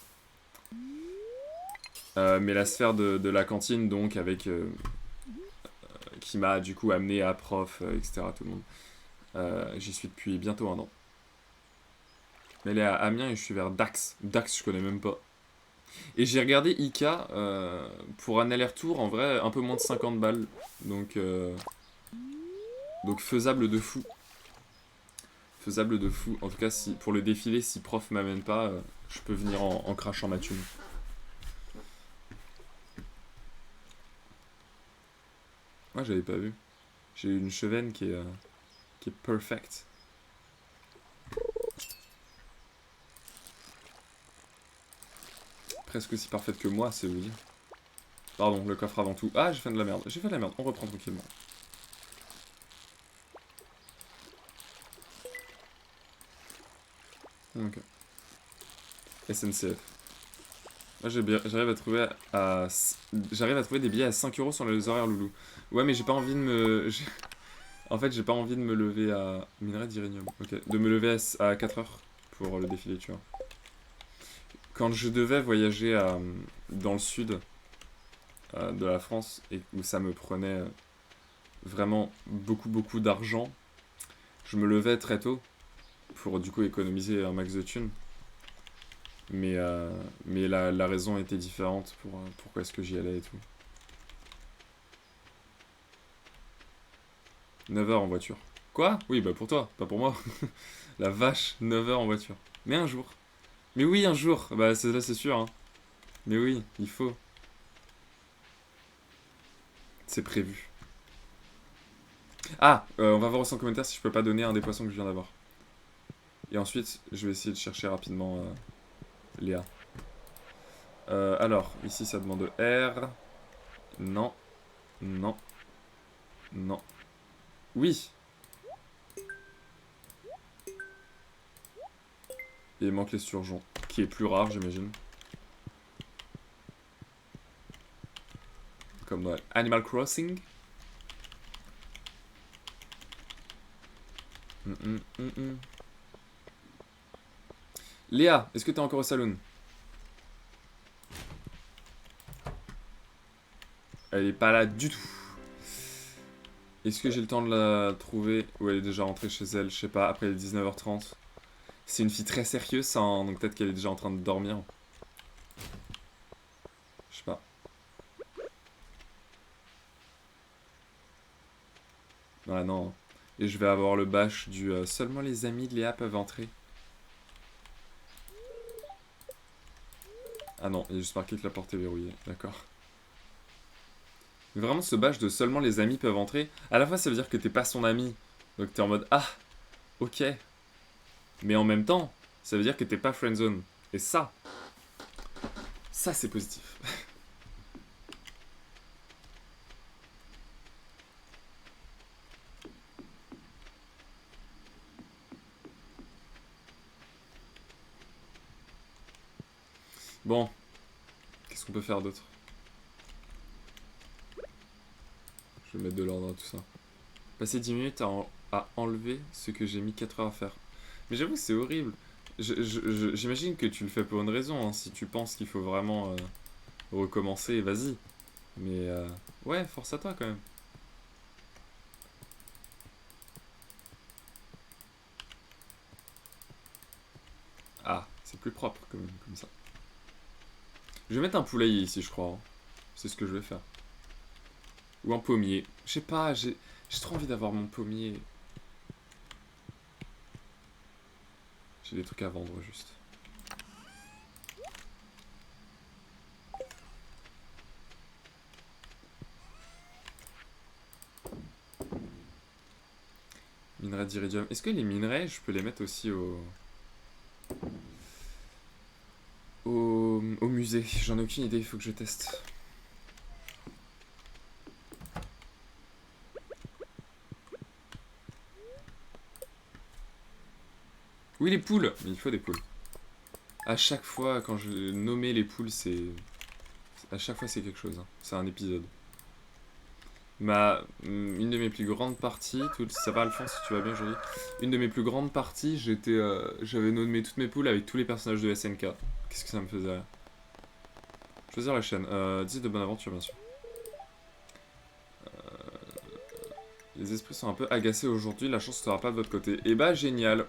Mais la sphère de la cantine, donc, avec... qui m'a, du coup, amené à prof, etc., tout le monde. J'y suis depuis bientôt 1 an. Mais elle est à Amiens et je suis vers Dax. Dax, je connais même pas. Et j'ai regardé Ika pour un aller-retour, en vrai, un peu moins de 50 balles. Donc faisable de fou. Faisable de fou. En tout cas, si, pour le défilé, si prof m'amène pas, je peux venir en crachant ma thune. Moi, j'avais pas vu. J'ai une chevenne qui est perfect. Presque aussi parfaite que moi, c'est oui. Pardon, le coffre avant tout. Ah, j'ai fait de la merde. J'ai fait de la merde. On reprend tranquillement. Ok. SNCF. Moi, j'arrive à trouver j'arrive à trouver des billets à 5 € sur les horaires loulou. Ouais, mais j'ai pas envie de me... En fait, j'ai pas envie de me lever à... Minerai d'Irinium. Ok. De me lever à 4 heures pour le défilé, tu vois. Quand je devais voyager dans le sud de la France, et où ça me prenait vraiment beaucoup d'argent, je me levais très tôt pour du coup économiser un max de thunes. Mais la raison était différente pour pourquoi est-ce que j'y allais et tout. 9 heures en voiture. Quoi? Oui, bah pour toi, pas pour moi. La vache, 9 heures en voiture. Mais un jour. Mais oui, un jour. Bah là, c'est sûr. Hein. Mais oui, il faut. C'est prévu. Ah, on va voir aussi en commentaire si je peux pas donner un des poissons que je viens d'avoir. Et ensuite, je vais essayer de chercher rapidement Léa. Alors, ici ça demande R. Non. Non. Non. Oui. Et il manque les surgeons, qui est plus rare, j'imagine. Comme dans Animal Crossing. Léa, est-ce que t'es encore au saloon? Elle est pas là du tout. Est-ce que j'ai le temps de la trouver? Ou elle est déjà rentrée chez elle? Je sais pas, après les 19h30. C'est une fille très sérieuse, ça, hein, donc peut-être qu'elle est déjà en train de dormir. Je sais pas. Ah non. Et je vais avoir le bash du seulement les amis de Léa peuvent entrer. Ah non, il y a juste marqué que la porte est verrouillée. D'accord. Mais vraiment, ce bash de seulement les amis peuvent entrer, à la fois ça veut dire que t'es pas son ami. Donc t'es en mode ah, ok. Mais en même temps, ça veut dire que t'es pas friendzone. Et ça c'est positif. Bon, qu'est-ce qu'on peut faire d'autre? Je vais mettre de l'ordre à tout ça. Passer 10 minutes à enlever ce que j'ai mis 4 heures à faire. Mais j'avoue que c'est horrible. J'imagine que tu le fais pour une raison, hein. Si tu penses qu'il faut vraiment recommencer, vas-y. Mais ouais, force à toi quand même. Ah, c'est plus propre comme ça. Je vais mettre un poulailler ici, je crois, hein. C'est ce que je vais faire. Ou un pommier. Je sais pas, j'ai trop envie d'avoir mon pommier. J'ai des trucs à vendre juste. Minerai d'iridium. Est-ce que les minerais, je peux les mettre aussi au musée? J'en ai aucune idée, il faut que je teste. Oui, les poules. Mais il faut des poules. À chaque fois, quand je nommais les poules, c'est... À chaque fois, c'est quelque chose, hein. C'est un épisode. Une de mes plus grandes parties, ça va Alphonse si tu vas bien aujourd'hui. Une de mes plus grandes parties, j'avais nommé toutes mes poules avec tous les personnages de SNK. Qu'est-ce que ça me faisait rire. Choisir la chaîne. 10 de bonne aventure bien sûr. Les esprits sont un peu agacés aujourd'hui, la chance ne sera pas de votre côté. Et bah génial.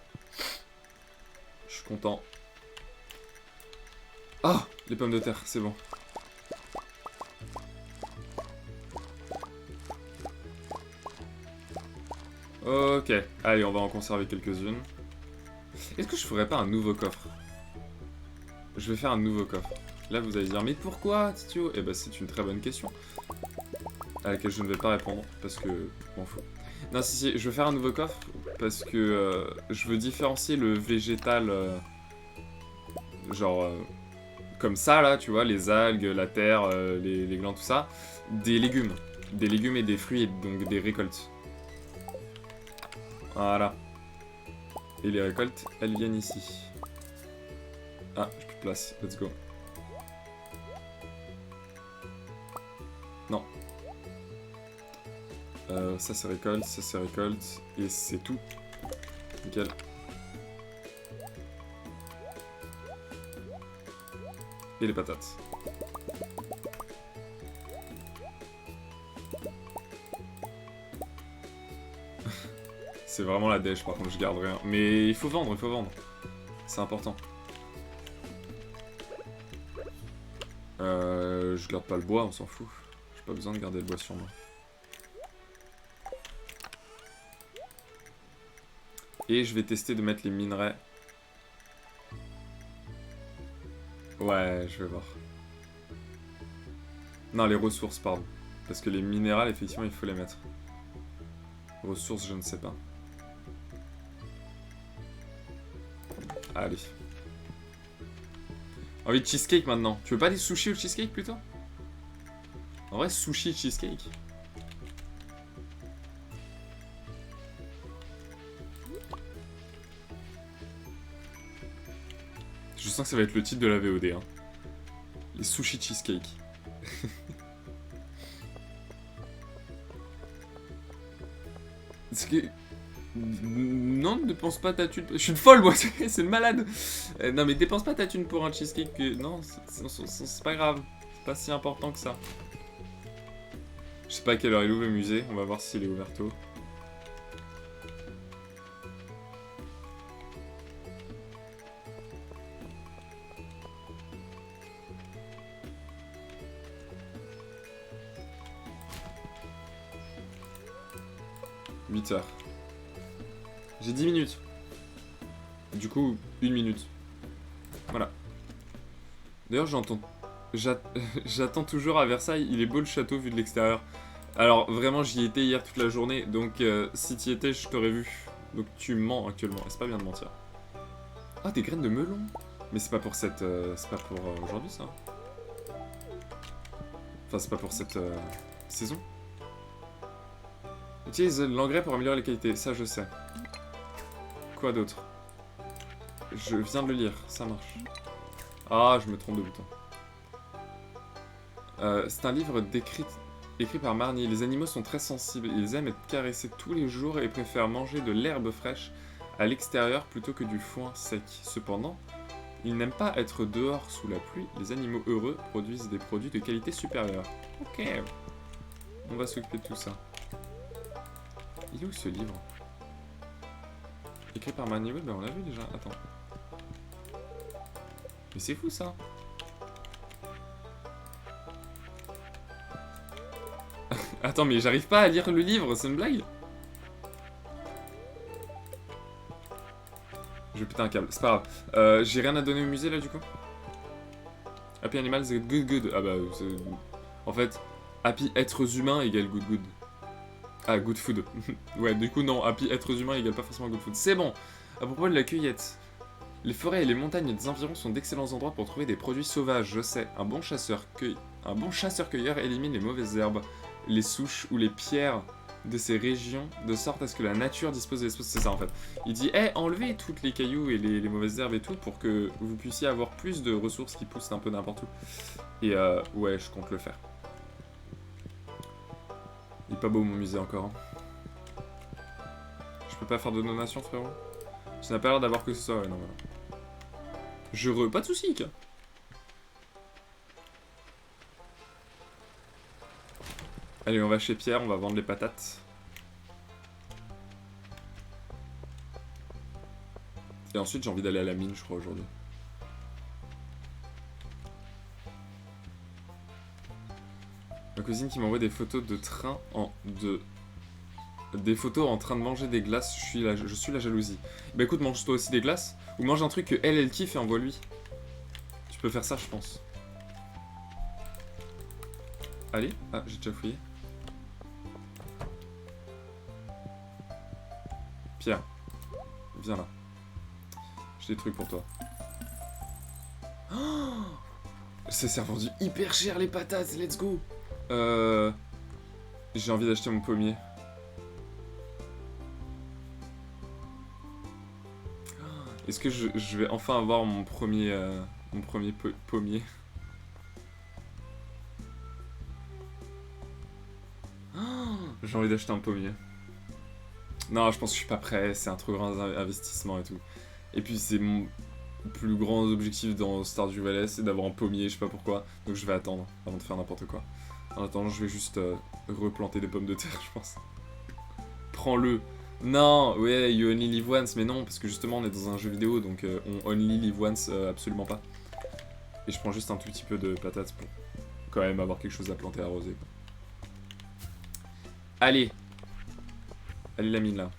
Je suis content. Ah, les pommes de terre, c'est bon. Ok, allez, on va en conserver quelques-unes. Est-ce que je ferais pas un nouveau coffre? Je vais faire un nouveau coffre. Là, vous allez dire, mais pourquoi, Titio? Eh ben, c'est une très bonne question. À laquelle je ne vais pas répondre, parce que... m'en fous. Non, si, je vais faire un nouveau coffre, parce que je veux différencier le végétal... genre... comme ça, là, tu vois, les algues, la terre, les glands, tout ça, des légumes. Des légumes et des fruits, et donc des récoltes. Voilà. Et les récoltes, elles viennent ici. Ah, j'ai plus de place. Let's go. Non. Ça c'est récolte, et c'est tout. Nickel. Et les patates. C'est vraiment la dèche, par contre, je garde rien. Mais il faut vendre, il faut vendre. C'est important. Je garde pas le bois, on s'en fout. J'ai pas besoin de garder le bois sur moi. Et je vais tester de mettre les minerais. Ouais, je vais voir. Non, les ressources, pardon. Parce que les minérales, effectivement, il faut les mettre. Ressources, je ne sais pas. Allez. Envie de cheesecake maintenant. Tu veux pas des sushis au cheesecake plutôt? En vrai, sushi cheesecake. Je sens que ça va être le titre de la VOD. Hein. Les sushis cheesecake. Que... Non, ne dépense pas ta thune. Je suis une folle, moi, c'est une malade. Non, mais dépense pas ta thune pour un cheesecake. Non, c'est pas grave. C'est pas si important que ça. Je sais pas à quelle heure il ouvre le musée. On va voir s'il est ouvert tôt. « 8h. J'ai 10 minutes. Du coup, 1 minute. Voilà. D'ailleurs, j'attends toujours à Versailles. Il est beau le château vu de l'extérieur. Alors, vraiment, j'y étais hier toute la journée. Donc, si t'y étais, je t'aurais vu. Donc, tu mens actuellement. C'est pas bien de mentir. Ah, des graines de melon. Mais c'est pas pour cette... c'est pas pour aujourd'hui, ça. Enfin, c'est pas pour cette saison. Utilise l'engrais pour améliorer les qualités. Ça, je sais. Quoi d'autre? Je viens de le lire. Ça marche. Ah, je me trompe de bouton. C'est un livre écrit par Marnie. Les animaux sont très sensibles. Ils aiment être caressés tous les jours et préfèrent manger de l'herbe fraîche à l'extérieur plutôt que du foin sec. Cependant, ils n'aiment pas être dehors sous la pluie. Les animaux heureux produisent des produits de qualité supérieure. Ok. On va s'occuper de tout ça. Il est où ce livre? Écrit par Marnie. Oui, ben on l'a vu déjà. Attends. Mais c'est fou ça. Attends, mais j'arrive pas à lire le livre, c'est une blague? Je vais péter un câble, c'est pas grave. J'ai rien à donner au musée là du coup? Happy Animals good good. Ah bah, en fait, happy êtres humains égale good good. Ah, good food. Ouais, du coup non, happy êtres humains égale pas forcément good food. C'est bon. À propos de la cueillette. Les forêts et les montagnes des environs sont d'excellents endroits pour trouver des produits sauvages, je sais. Un bon chasseur-cueilleur élimine les mauvaises herbes, les souches ou les pierres de ces régions, de sorte à ce que la nature dispose des espaces. C'est ça en fait. Il dit, enlevez toutes les cailloux et les mauvaises herbes et tout pour que vous puissiez avoir plus de ressources qui poussent un peu n'importe où. Et ouais, je compte le faire. Il est pas beau mon musée encore. Hein. Je peux pas faire de donation, frérot? Ça n'a pas l'air d'avoir que ça, ouais, non, voilà. Pas de soucis, quoi. Allez, on va chez Pierre, on va vendre les patates. Et ensuite, j'ai envie d'aller à la mine, je crois, aujourd'hui. Ma cousine qui m'envoie des photos de train Des photos en train de manger des glaces, je suis la jalousie. Bah écoute, mange-toi aussi des glaces, ou mange un truc que elle kiffe et envoie-lui. Tu peux faire ça, je pense. Allez, ah, j'ai déjà fouillé. Pierre, viens là. J'ai des trucs pour toi. Oh, ça s'est revendu hyper cher les patates, let's go. J'ai envie d'acheter mon pommier. Est-ce que je vais enfin avoir mon premier pommier? J'ai envie d'acheter un pommier. Non, je pense que je suis pas prêt, c'est un trop grand investissement et tout. Et puis c'est mon plus grand objectif dans Stardew Valley, c'est d'avoir un pommier, je sais pas pourquoi. Donc je vais attendre avant de faire n'importe quoi. En attendant, je vais juste replanter des pommes de terre, je pense. Prends-le. Non, ouais, you only live once, mais non, parce que justement on est dans un jeu vidéo, donc on only live once, absolument pas. Et je prends juste un tout petit peu de patates pour quand même avoir quelque chose à planter, à arroser. Allez. Allez la mine là.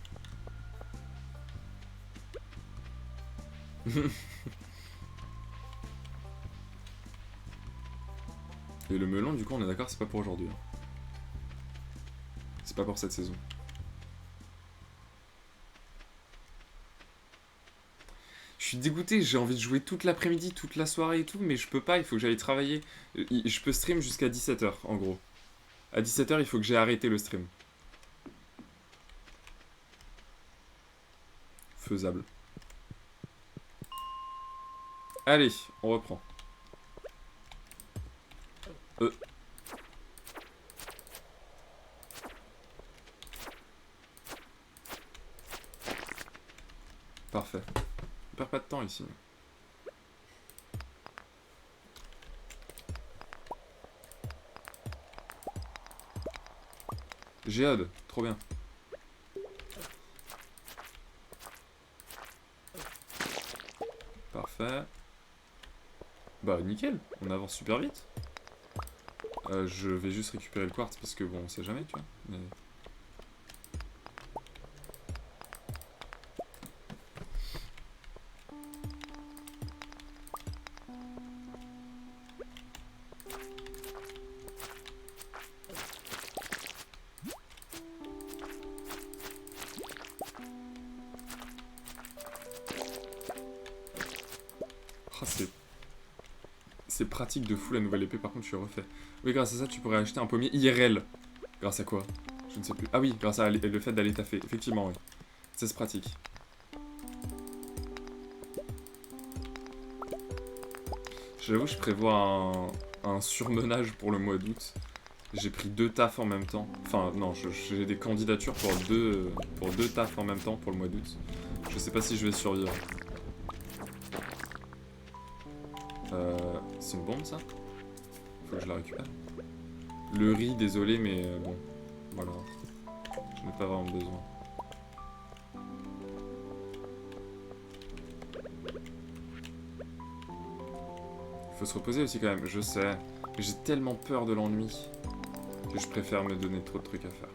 Et le melon, du coup, on est d'accord, c'est pas pour aujourd'hui. Hein. C'est pas pour cette saison. Je suis dégoûté, j'ai envie de jouer toute l'après-midi, toute la soirée et tout, mais je peux pas, il faut que j'aille travailler. Je peux stream jusqu'à 17h, en gros. À 17h, il faut que j'ai arrêté le stream. Faisable. Allez, on reprend. Parfait. On perd pas de temps ici. Géode, trop bien. Parfait. Bah nickel, on avance super vite. Je vais juste récupérer le quartz parce que bon, on sait jamais, tu vois. Mais... Ah, c'est pratique de fou la nouvelle épée, par contre je suis refait. Oui, grâce à ça tu pourrais acheter un pommier IRL. Grâce à quoi? Je ne sais plus. Ah oui, grâce à le fait d'aller taffer. Effectivement, oui. Ça se pratique. J'avoue, je prévois un surmenage pour le mois d'août. J'ai pris 2 tafs en même temps. Enfin, non, j'ai des candidatures pour deux tafs en même temps pour le mois d'août. Je sais pas si je vais survivre. C'est une bombe, ça? Faut que je la récupère. Le riz, désolé, mais bon, voilà. Je n'ai pas vraiment besoin. Il faut se reposer aussi quand même, je sais. Mais j'ai tellement peur de l'ennui que je préfère me donner trop de trucs à faire.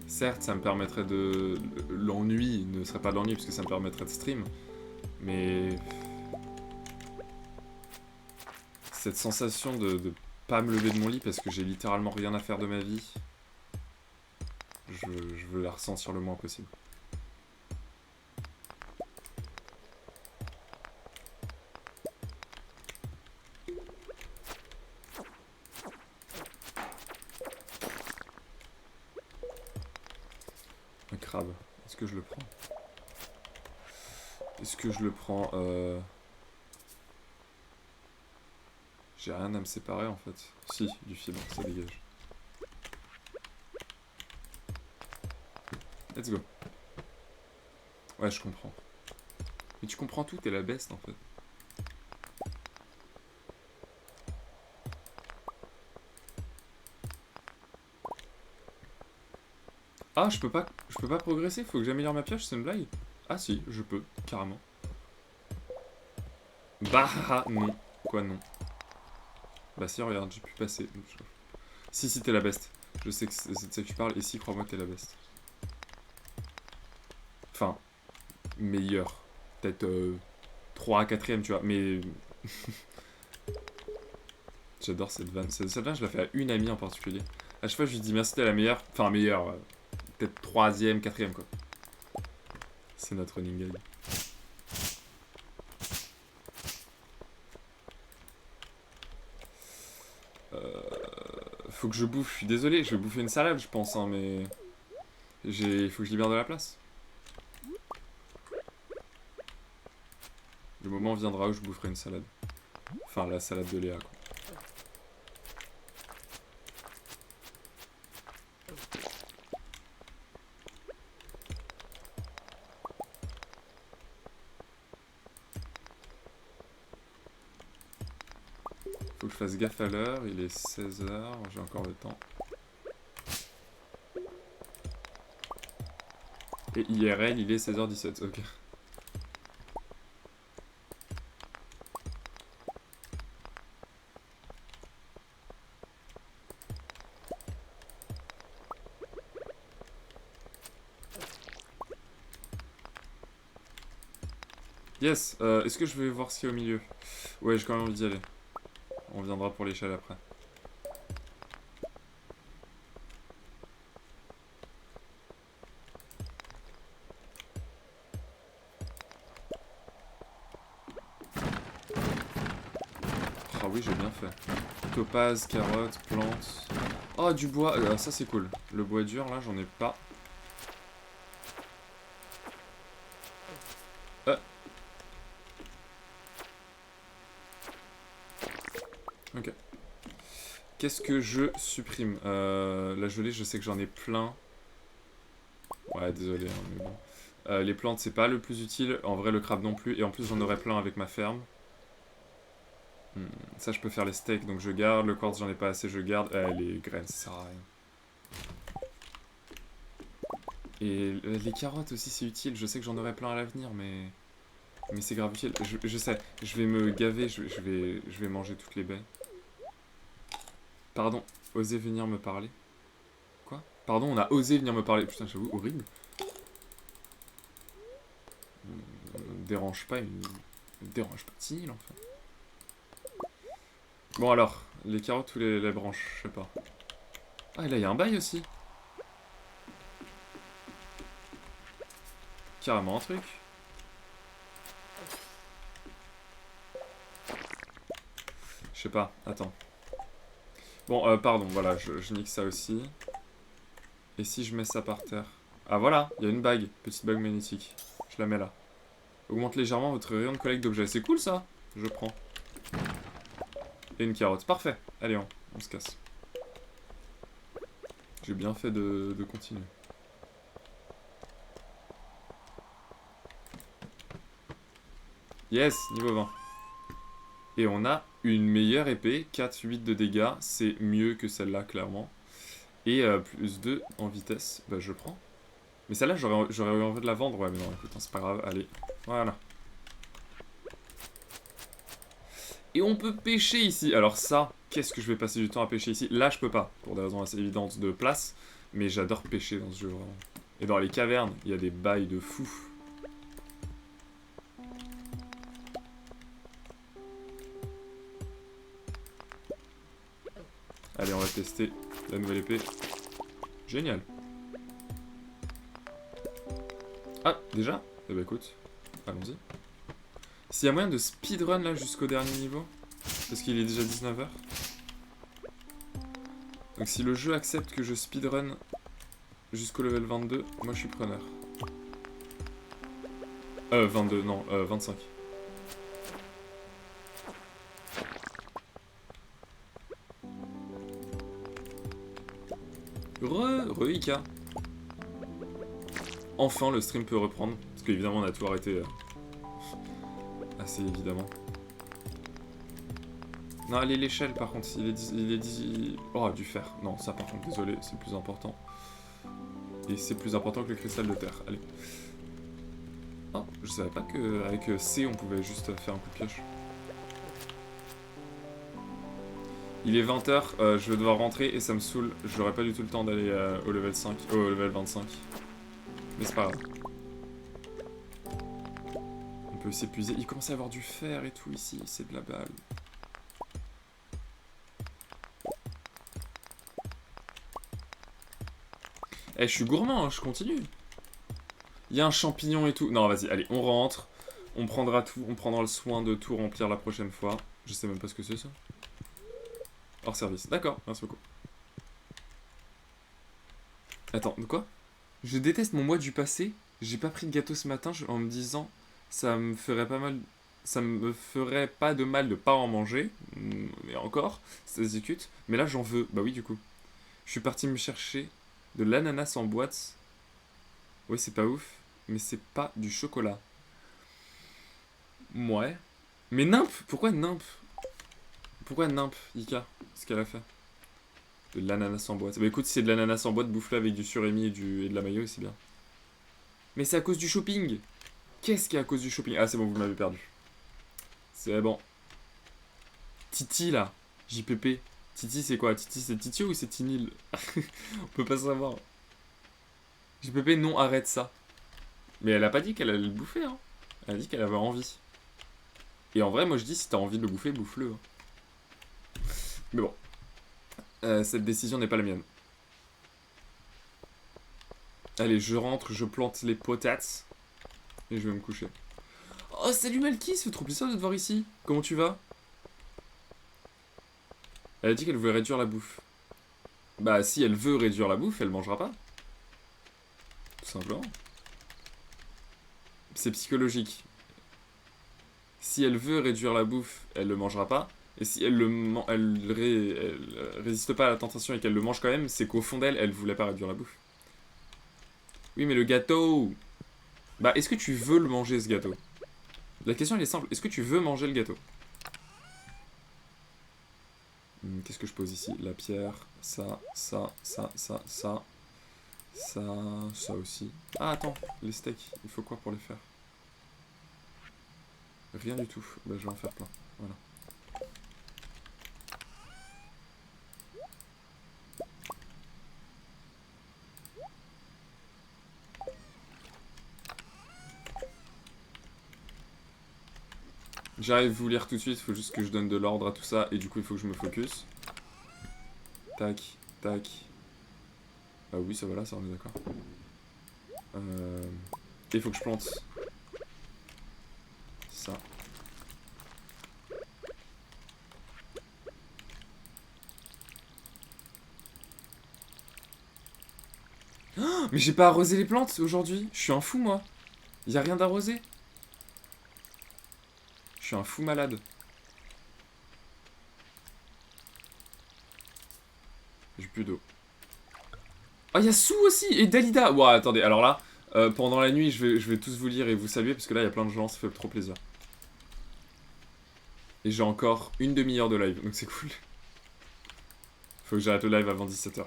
Certes, ça me permettrait de... L'ennui ne serait pas de l'ennui, parce que ça me permettrait de stream. Mais... Cette sensation de pas me lever de mon lit parce que j'ai littéralement rien à faire de ma vie, je veux la ressentir le moins possible. Un crabe, est-ce que je le prends? Est-ce que je le prends J'ai rien à me séparer en fait. Si, du fibre, ça dégage. Let's go. Ouais, je comprends. Mais tu comprends tout, t'es la best en fait. Ah, je peux pas progresser, faut que j'améliore ma pioche, c'est une blague? Ah si, je peux, carrément. Bah non. Quoi non? Bah si, regarde, j'ai pu passer. Si, t'es la best. Je sais que c'est de ça que tu parles, et si, crois-moi, t'es la best. Enfin, meilleur. Peut-être 3 à 4ème, tu vois, mais... J'adore cette vanne. Cette vanne, je la fais à une amie en particulier. À chaque fois, je lui dis merci, t'es la meilleure. Enfin, meilleure. Peut-être 3ème, 4ème, quoi. C'est notre running gag. Faut que je bouffe. Je suis désolé, je vais bouffer une salade, je pense, hein, mais... Il faut que je libère de la place. Le moment viendra où je boufferai une salade. Enfin, la salade de Léa, quoi. Faut que je fasse gaffe à l'heure, il est 16h, j'ai encore le temps. Et IRL, il est 16h17, ok. Yes, est-ce que je vais voir ce qu'il y a au milieu? Ouais, j'ai quand même envie d'y aller. On viendra pour l'échelle après. oui, j'ai bien fait. Topaz, carotte, plante. Oh, du bois. Ça, c'est cool. Le bois dur, là, j'en ai pas. Ok. Qu'est-ce que je supprime la gelée, je sais que j'en ai plein. Ouais, désolé, hein, mais bon. Les plantes, c'est pas le plus utile. En vrai, le crabe non plus. Et en plus, j'en aurais plein avec ma ferme. Ça, je peux faire les steaks, donc je garde. Le quartz, j'en ai pas assez, je garde. Les graines, ça sert à rien. Et les carottes aussi, c'est utile. Je sais que j'en aurai plein à l'avenir, mais... Mais c'est grave utile. Je sais, je vais me gaver, je vais manger toutes les baies. Pardon, osez venir me parler. Quoi? Pardon, on a osé venir me parler. Putain, j'avoue, horrible. Dérange pas, dérange pas Tinil, en fait. Bon alors, les carottes ou les branches, je sais pas. Ah, et là, il y a un bail aussi. Carrément un truc. Je sais pas, attends. Bon, pardon, voilà, je nique ça aussi. Et si je mets ça par terre? Ah voilà, il y a une bague, petite bague magnétique. Je la mets là. Augmente légèrement votre rayon de collecte d'objets. C'est cool ça. Je prends. Et une carotte. Parfait. Allez, on se casse. J'ai bien fait de continuer. Yes, niveau 20. Et on a une meilleure épée. 4-8 de dégâts. C'est mieux que celle-là, clairement. Et plus 2 en vitesse. Bah, je prends. Mais celle-là, j'aurais eu envie de la vendre. Ouais, mais non, écoute, hein, c'est pas grave. Allez. Voilà. Et on peut pêcher ici. Alors ça, qu'est-ce que je vais passer du temps à pêcher ici? Là, je peux pas, pour des raisons assez évidentes de place. Mais j'adore pêcher dans ce jeu, vraiment. Et dans les cavernes, il y a des bails de fou. Allez, on va tester la nouvelle épée. Génial. Ah, déjà? Eh ben écoute, allons-y. S'il y a moyen de speedrun là jusqu'au dernier niveau, parce qu'il est déjà 19 h. Donc si le jeu accepte que je speedrun jusqu'au level 22, moi je suis preneur. 22, non, 25. Ika. Enfin le stream peut reprendre, parce qu'évidemment on a tout arrêté. Assez évidemment. Non, allez, l'échelle par contre, il est 10... Oh, du fer. Non, ça par contre, désolé, c'est plus important. Et c'est plus important que le cristal de terre. Allez. Oh, je savais pas qu'avec C, on pouvait juste faire un coup de pioche. Il est 20 h, je vais devoir rentrer et ça me saoule. J'aurai pas du tout le temps d'aller au level 5, au level 25. Mais c'est pas grave. On peut s'épuiser. Il commence à y avoir du fer et tout ici, c'est de la balle. Eh, je suis gourmand, hein, je continue. Il y a un champignon et tout. Non, vas-y, allez, on rentre. On prendra tout, on prendra le soin de tout remplir la prochaine fois. Je sais même pas ce que c'est ça. Hors service. D'accord, merci beaucoup. Attends, de quoi? Je déteste mon moi du passé. J'ai pas pris de gâteau ce matin en me disant ça me ferait pas mal. Ça me ferait pas de mal de pas en manger. Mais encore, ça exécute. Mais là j'en veux. Bah oui, du coup. Je suis parti me chercher de l'ananas en boîte. Oui, c'est pas ouf. Mais c'est pas du chocolat. Ouais. Mais nymph. Pourquoi nymph? Pourquoi nymph, Ika? Ce qu'elle a fait. De l'ananas en boîte. Bah écoute, si c'est de l'ananas en boîte, bouffe-le avec du surimi et de la mayo, c'est bien. Mais c'est à cause du shopping. Qu'est-ce qui est à cause du shopping? Ah, c'est bon, vous m'avez perdu. C'est bon. Titi, là. JPP. Titi, c'est quoi? Titi, c'est Titio ou c'est Tinil? On peut pas savoir. JPP, non, arrête ça. Mais elle a pas dit qu'elle allait le bouffer, hein. Elle a dit qu'elle avait envie. Et en vrai, moi je dis, si t'as envie de le bouffer, bouffe-le. Hein. Mais bon. Cette décision n'est pas la mienne. Allez, je rentre, je plante les potates. Et je vais me coucher. Oh, salut Malky, c'est trop plaisir de te voir ici. Comment tu vas? Elle a dit qu'elle voulait réduire la bouffe. Bah, si elle veut réduire la bouffe, elle mangera pas. Tout simplement. C'est psychologique. Si elle veut réduire la bouffe, elle le mangera pas. Et si elle résiste pas à la tentation et qu'elle le mange quand même, c'est qu'au fond d'elle, elle voulait pas réduire la bouffe. Oui, mais le gâteau... Bah, est-ce que tu veux le manger, ce gâteau? La question, elle est simple. Est-ce que tu veux manger le gâteau? Qu'est-ce que je pose ici? La pierre, ça, ça, ça, ça, ça. Ça, ça aussi. Ah, attends, les steaks. Il faut quoi pour les faire? Rien du tout. Bah, je vais en faire plein. Voilà. J'arrive à vous lire tout de suite, il faut juste que je donne de l'ordre à tout ça, et du coup il faut que je me focus. Tac, tac. Ah oui, ça va là, ça on est d'accord. Et il faut que je plante ça. Oh, mais j'ai pas arrosé les plantes aujourd'hui, je suis un fou moi. Y a rien d'arrosé. Je suis un fou malade. J'ai plus d'eau. Ah, y'a Sue aussi et Dalida. Ouah, attendez, alors là, pendant la nuit, je vais tous vous lire et vous saluer parce que là, il y a plein de gens, ça fait trop plaisir. Et j'ai encore une demi-heure de live, donc c'est cool. Faut que j'arrête le live avant 17h.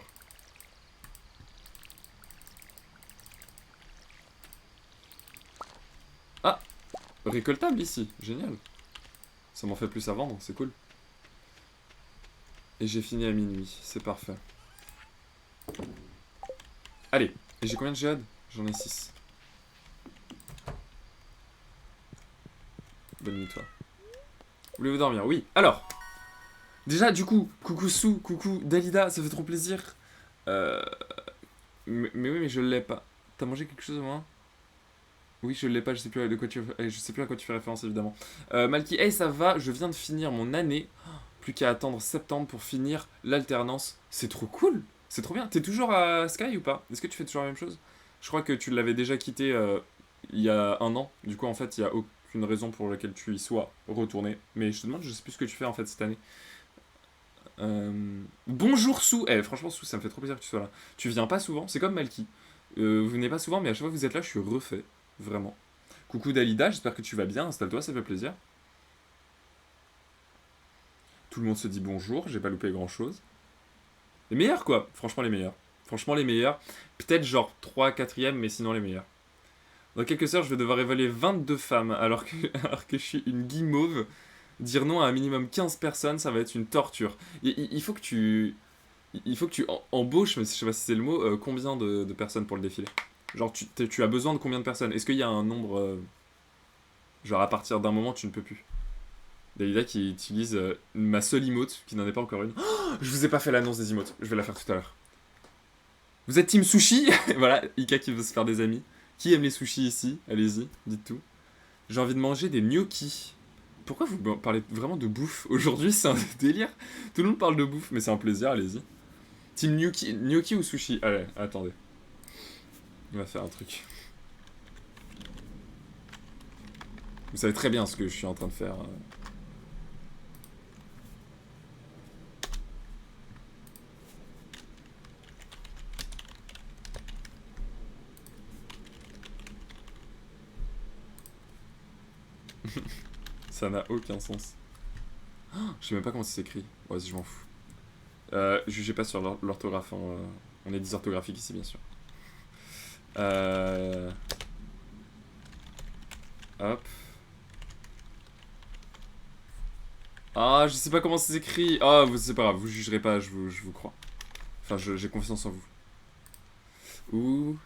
Ah, récoltable ici, génial. Ça m'en fait plus à vendre, c'est cool. Et j'ai fini à minuit, c'est parfait. Allez, et j'ai combien de géodes? J'en ai 6. Bonne nuit toi. Voulez-vous dormir? Oui. Alors, déjà du coup, coucou Sue, coucou Dalida, ça fait trop plaisir. Mais oui, mais je l'ai pas. T'as mangé quelque chose au moins? Oui, je l'ai pas, je sais plus je sais plus à quoi tu fais référence évidemment. Malky, hey ça va, je viens de finir mon année. Plus qu'à attendre septembre pour finir l'alternance. C'est trop cool. C'est trop bien. T'es toujours à Sky ou pas? Est-ce que tu fais toujours la même chose? Je crois que tu l'avais déjà quitté il y a un an. Du coup, en fait, il n'y a aucune raison pour laquelle tu y sois retourné. Mais je te demande, je sais plus ce que tu fais en fait cette année. Bonjour Sue. Eh, franchement, Sue, ça me fait trop plaisir que tu sois là. Tu viens pas souvent, c'est comme Malky. Vous venez pas souvent, mais à chaque fois que vous êtes là, je suis refait. Vraiment. Coucou Dalida, j'espère que tu vas bien. Installe-toi, ça fait plaisir. Tout le monde se dit bonjour, j'ai pas loupé grand chose. Les meilleurs quoi, franchement les meilleurs. Franchement les meilleurs. Peut-être genre 3 4ème, mais sinon les meilleurs. Dans quelques heures, je vais devoir évaluer 22 femmes alors que, alors que je suis une guimauve. Dire non à un minimum 15 personnes, ça va être une torture. Il faut que tu. Il faut que tu embauches, mais je sais pas si c'est le mot, combien de personnes pour le défilé. Genre, tu as besoin de combien de personnes? Est-ce qu'il y a un nombre. Genre, à partir d'un moment, tu ne peux plus. Dalida qui utilise ma seule emote, qui n'en est pas encore une. Oh, je vous ai pas fait l'annonce des emotes, je vais la faire tout à l'heure. Vous êtes team sushi? Voilà, Ika qui veut se faire des amis. Qui aime les sushis ici? Allez-y, dites tout. J'ai envie de manger des gnocchis. Pourquoi vous parlez vraiment de bouffe? Aujourd'hui, c'est un délire. Tout le monde parle de bouffe, mais c'est un plaisir, allez-y. Team gnocchi, gnocchi ou sushi? Allez, attendez. On va faire un truc. Vous savez très bien ce que je suis en train de faire. Ça n'a aucun sens. Oh, je sais même pas comment ça s'écrit. Vas-y, je m'en fous. Jugez pas sur l'orthographe. Hein. On est dysorthographique ici, bien sûr. Hop. Ah, je sais pas comment ça s'écrit. Ah, c'est pas grave, vous jugerez pas, je vous crois. Enfin, j'ai confiance en vous. Ouh.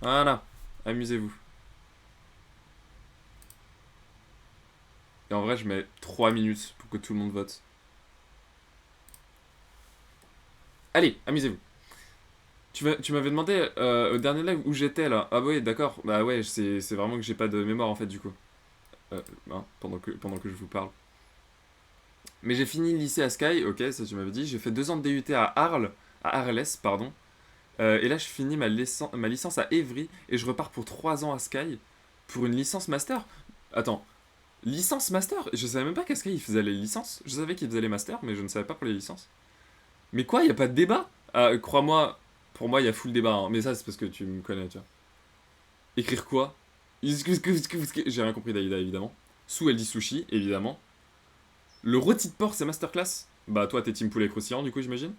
Voilà. Amusez-vous. Et en vrai, je mets 3 minutes pour que tout le monde vote. Allez, amusez-vous. Tu m'avais demandé au dernier live où j'étais là. Ah ouais, d'accord. Bah ouais, c'est vraiment que j'ai pas de mémoire en fait du coup. Pendant que je vous parle. Mais j'ai fini le lycée à Sky, ok, ça tu m'avais dit. J'ai fait 2 ans de DUT à Arles, à Arles, pardon. Et là, je finis ma licence à Évry et je repars pour 3 ans à Sky pour une licence master. Attends, licence master? Je savais même pas qu'à Sky ils faisaient les licences. Je savais qu'ils faisaient les masters, mais je ne savais pas pour les licences. Mais quoi, y a pas de débat? Ah, crois-moi, pour moi, il y a full débat, hein. Mais ça, c'est parce que tu me connais, tu vois. Écrire quoi? J'ai rien compris d'Aïda, évidemment. Sous, elle dit sushi, évidemment. Le rôti de porc, c'est masterclass. Bah, toi, t'es team poulet croustillant, du coup, j'imagine.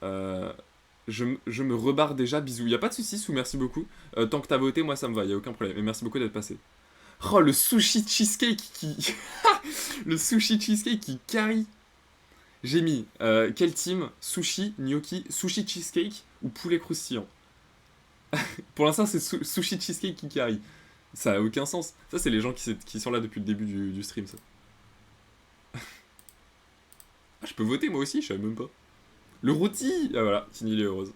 Euh, je me rebarre déjà, bisous. Y a pas de soucis, Sous, merci beaucoup. Tant que t'as voté, moi, ça me va, y a aucun problème. Et merci beaucoup d'être passé. Oh, le sushi cheesecake qui... le sushi cheesecake qui carry. J'ai mis quel team? Sushi, gnocchi, sushi cheesecake ou poulet croustillant? Pour l'instant, c'est sushi cheesecake qui carry. Ça a aucun sens. Ça, c'est les gens qui sont là depuis le début du stream, ça. Ah, je peux voter moi aussi, je savais même pas. Le rôti. Ah voilà, Tini, est heureuse.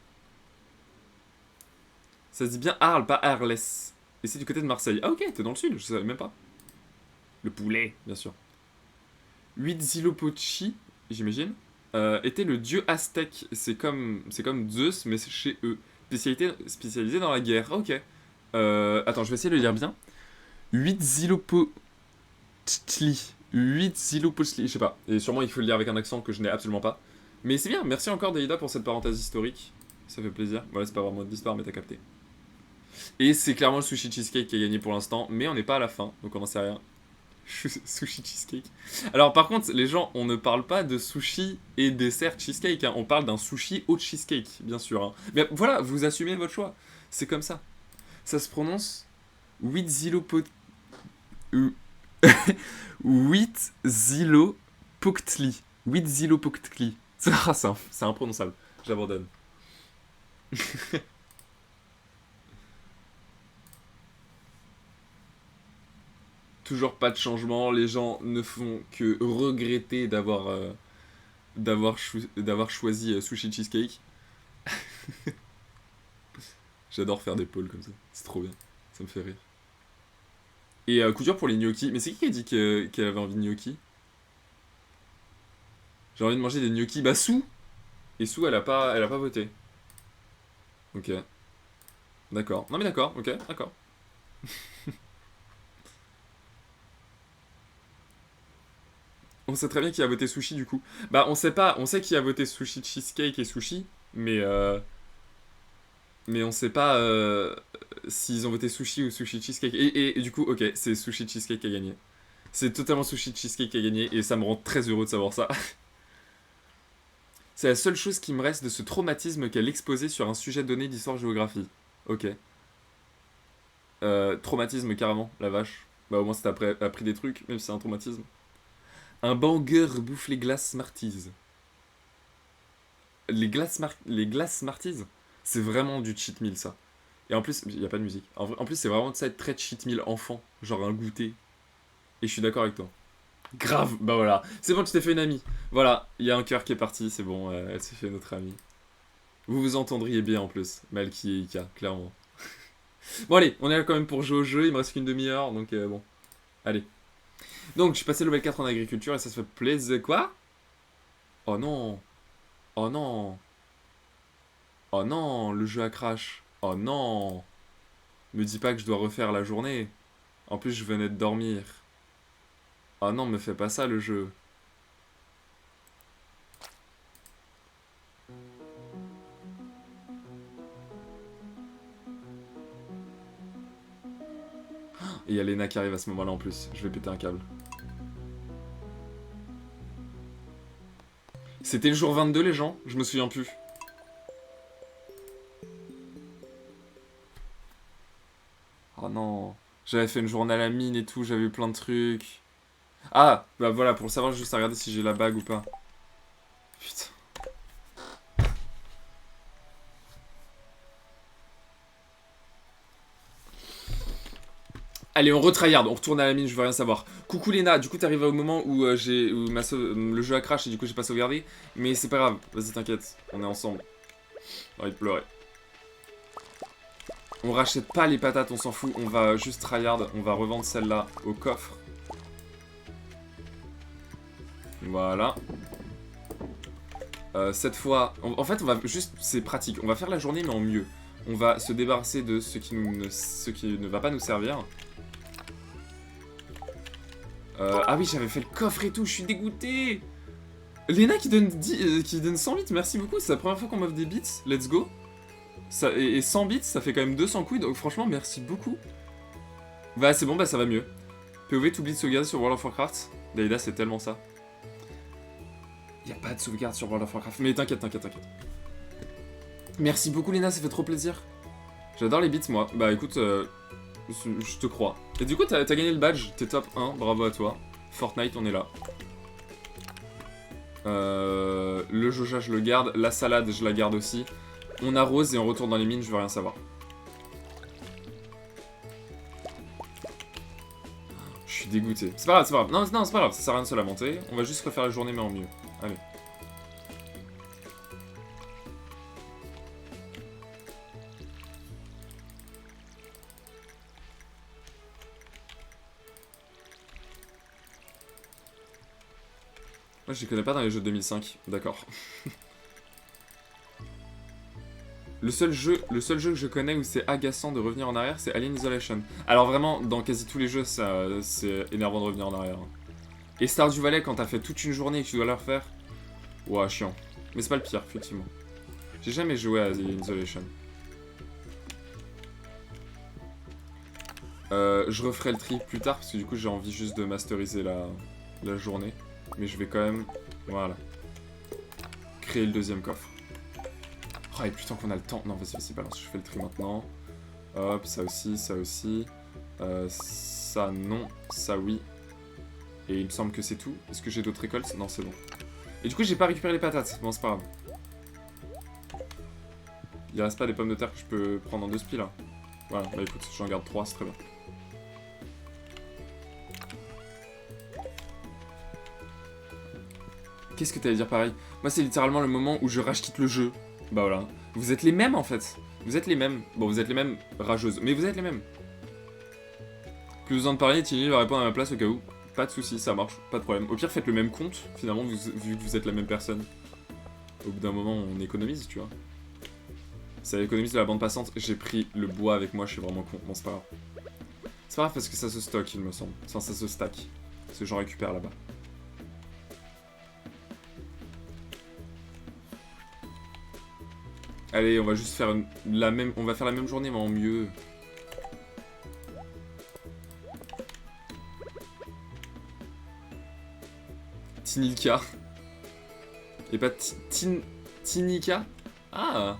Ça se dit bien Arles, pas Arles. Et c'est du côté de Marseille. Ah ok, t'es dans le sud, je savais même pas. Le poulet, bien sûr. Huitzilopochtli, j'imagine, était le dieu aztèque. C'est comme Zeus, mais c'est chez eux. Spécialisé dans la guerre. Ok. Attends, je vais essayer de le dire bien. Huitzilopochtli. Huitzilopochtli, je sais pas. Et sûrement il faut le lire avec un accent que je n'ai absolument pas. Mais c'est bien, merci encore Daïda pour cette parenthèse historique. Ça fait plaisir. Voilà, c'est pas vraiment de l'histoire, mais t'as capté. Et c'est clairement le sushi cheesecake qui a gagné pour l'instant, mais on n'est pas à la fin, donc on n'en sait rien. Sushi cheesecake. Alors par contre, les gens, on ne parle pas de sushi et dessert cheesecake, hein. On parle d'un sushi au cheesecake, bien sûr. Hein. Mais voilà, vous assumez votre choix. C'est comme ça. Ça se prononce Huitzilopochtli. Huitzilopochtli. Huitzilopochtli. C'est imprononçable. J'abandonne. Toujours pas de changement. Les gens ne font que regretter d'avoir choisi sushi cheesecake. J'adore faire des polls comme ça. C'est trop bien. Ça me fait rire. Et coup dur pour les gnocchis. Mais c'est qui a dit qu'elle avait envie de gnocchis? J'ai envie de manger des gnocchis. Bah Sou. Et Sou, elle a pas voté. Ok. D'accord. Non mais d'accord. Ok. D'accord. On sait très bien qui a voté sushi du coup. Bah on sait pas. On sait qui a voté sushi cheesecake et sushi. Mais on sait pas s'ils ont voté sushi ou sushi cheesecake. Et du coup, ok, c'est sushi cheesecake qui a gagné. C'est totalement sushi cheesecake qui a gagné et ça me rend très heureux de savoir ça. C'est la seule chose qui me reste de ce traumatisme qu'elle exposait sur un sujet donné d'histoire-géographie. Ok. Traumatisme carrément, la vache. Bah au moins ça t'a appris des trucs, même si c'est un traumatisme. Un banger bouffe les glaces Smarties. Les glaces Smarties, c'est vraiment du cheat meal ça. Et en plus, il n'y a pas de musique. En plus, c'est vraiment de ça être très cheat meal enfant, genre un goûter. Et je suis d'accord avec toi. Grave, bah voilà. C'est bon, tu t'es fait une amie. Voilà, il y a un cœur qui est parti, c'est bon, elle s'est fait notre amie. Vous vous entendriez bien en plus, Malky et Ika, clairement. Bon allez, on est là quand même pour jouer au jeu, il me reste qu'une demi-heure, donc bon. Allez. Donc, je suis passé level 4 en agriculture et ça se fait plaisir. Quoi? Oh non. Oh non. Oh non, le jeu a crash. Oh non. Me dis pas que je dois refaire la journée. En plus, je venais de dormir. Oh non, me fais pas ça le jeu. Et il y a Lena qui arrive à ce moment-là en plus. Je vais péter un câble. C'était le jour 22 les gens? Je me souviens plus. Oh non. J'avais fait une journée à la mine et tout, j'avais eu plein de trucs. Ah, bah voilà, pour le savoir, juste à regarder si j'ai la bague ou pas. Putain. Allez, on retryhard, on retourne à la mine, je veux rien savoir. Coucou Léna, du coup t'es arrivé au moment où, le jeu a crash et du coup j'ai pas sauvegardé. Mais c'est pas grave, vas-y t'inquiète, on est ensemble. Arrête de pleurer. On rachète pas les patates, on s'en fout. On va juste tryhard. On va revendre celle-là au coffre. Voilà. Cette fois... En fait, on va juste... C'est pratique. On va faire la journée, mais en mieux. On va se débarrasser de ce qui ne va pas nous servir. Ah oui, j'avais fait le coffre et tout. Je suis dégoûté. Léna qui donne 100 bits. Merci beaucoup. C'est la première fois qu'on m'offre des bits. Let's go. Ça, et 100 bits, ça fait quand même 200 couilles. Donc franchement, merci beaucoup. Bah c'est bon, bah ça va mieux. POV, t'oublies de sauvegarder sur World of Warcraft. Daïda, c'est tellement ça. Y a pas de sauvegarde sur World of Warcraft. Mais t'inquiète. Merci beaucoup Léna, ça fait trop plaisir. J'adore les bits moi. Bah écoute, je te crois. Et du coup t'as gagné le badge, t'es top 1, bravo à toi. Fortnite, on est là. Le Joja je le garde, la salade je la garde aussi. On arrose et on retourne dans les mines, je veux rien savoir. Je suis dégoûté. C'est pas grave. Non, c'est pas grave, ça sert à rien de se lamenter. On va juste refaire la journée mais en mieux. Allez. Moi je les connais pas dans les jeux de 2005, d'accord. Le seul jeu que je connais où c'est agaçant de revenir en arrière, c'est Alien Isolation. Alors vraiment, dans quasi tous les jeux, c'est énervant de revenir en arrière. Et Stardew Valley, quand t'as fait toute une journée et que tu dois la refaire, ouah, chiant. Mais c'est pas le pire, effectivement. J'ai jamais joué à Alien Isolation. Je referai le tri plus tard, parce que du coup j'ai envie juste de masteriser la journée. Mais je vais quand même, voilà, créer le deuxième coffre. Oh, et putain qu'on a le temps. Non, vas-y, balance, je fais le tri maintenant. Hop, ça aussi. Ça, non. Ça, oui. Et il me semble que c'est tout. Est-ce que j'ai d'autres récoltes? Non, c'est bon. Et du coup, j'ai pas récupéré les patates. Bon, c'est pas grave. Il reste pas des pommes de terre que je peux prendre en 2 spies, là. Voilà, bah écoute, j'en garde 3, c'est très bien. Qu'est-ce que t'allais dire pareil? Moi, c'est littéralement le moment où je rage-quitte le jeu. Bah voilà. Vous êtes les mêmes en fait. Vous êtes les mêmes. Bon, vous êtes les mêmes rageuses, mais vous êtes les mêmes. Plus besoin de parler, Tilly va répondre à ma place au cas où. Pas de soucis, ça marche, pas de problème. Au pire, faites le même compte, finalement, vu que vous êtes la même personne. Au bout d'un moment, on économise, tu vois. Ça économise de la bande passante. J'ai pris le bois avec moi, je suis vraiment con. Bon, c'est pas grave. C'est pas grave parce que ça se stocke, il me semble. Enfin, ça se stack. Parce que j'en récupère là-bas. Allez, on va juste faire on va faire la même journée, mais en mieux. Tinilka. Et pas Tinika. Ah,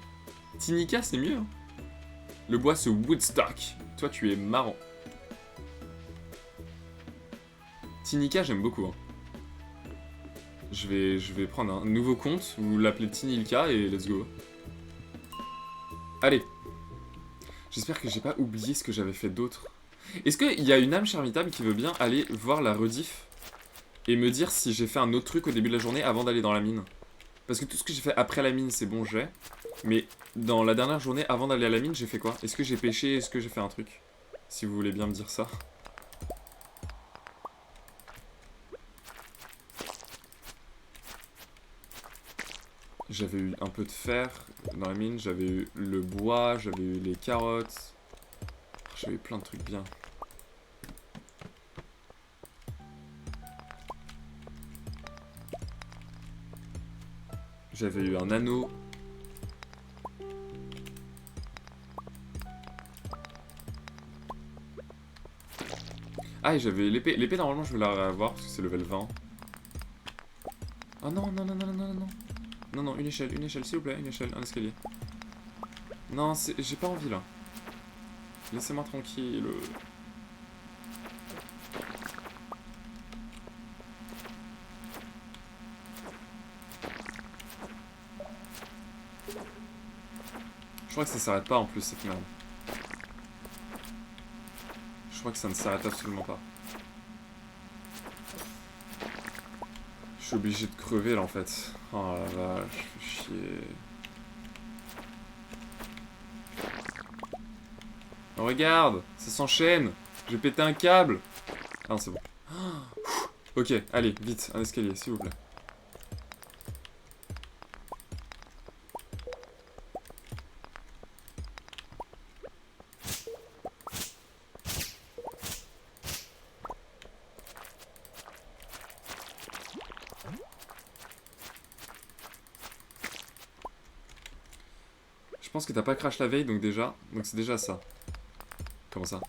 Tinika, c'est mieux. Hein. Le bois, c'est Woodstock. Toi, tu es marrant. Tinika, j'aime beaucoup. Hein. Je vais prendre un nouveau compte. Vous l'appelez Tinilka et let's go. Allez. J'espère que j'ai pas oublié ce que j'avais fait d'autre. Est-ce qu'il y a une âme charmitable qui veut bien aller voir la rediff et me dire si j'ai fait un autre truc au début de la journée avant d'aller dans la mine? Parce que tout ce que j'ai fait après la mine, c'est bon, j'ai. Mais dans la dernière journée, avant d'aller à la mine, j'ai fait quoi? Est-ce que j'ai pêché? Est-ce que j'ai fait un truc? Si vous voulez bien me dire ça. J'avais eu un peu de fer dans la mine, j'avais eu le bois, j'avais eu les carottes. J'avais eu plein de trucs bien. J'avais eu un anneau. Ah, et j'avais l'épée. L'épée, normalement, je vais la avoir parce que c'est level 20. Oh non. Non, une échelle, s'il vous plaît, une échelle, un escalier. Non, j'ai pas envie là. Laissez-moi tranquille. Je crois que ça s'arrête pas en plus cette merde. Je crois que ça ne s'arrête absolument pas. Je suis obligé de crever là en fait. Oh la vache, je fais chier. Regarde, ça s'enchaîne. J'ai pété un câble. Ah non, c'est bon. Ok, allez, vite, un escalier, s'il vous plaît. Je pense que t'as pas crash la veille, donc c'est déjà ça. Comment ça?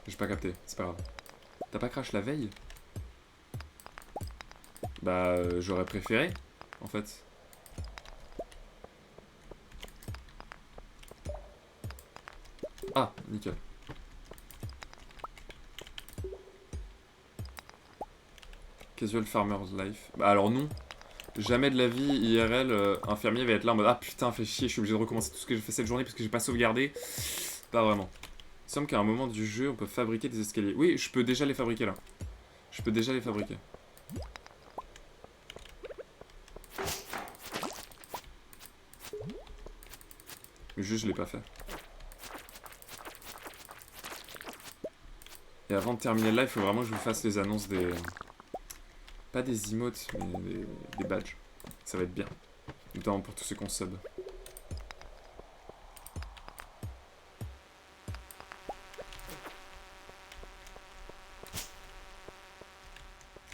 J'ai pas capté, c'est pas grave. T'as pas crash la veille? Bah, j'aurais préféré, en fait. Ah, nickel. Casual Farmer's Life. Bah alors non. Jamais de la vie IRL, un fermier va être là en mode ah putain, fait chier, je suis obligé de recommencer tout ce que j'ai fait cette journée parce que j'ai pas sauvegardé. Pas vraiment. Il semble qu'à un moment du jeu, on peut fabriquer des escaliers. Oui, je peux déjà les fabriquer là. Je peux déjà les fabriquer. Mais juste, je l'ai pas fait. Et avant de terminer le live, il faut vraiment que je vous fasse les annonces des... Pas des emotes, mais des badges. Ça va être bien. Notamment pour tous ceux qu'on sub.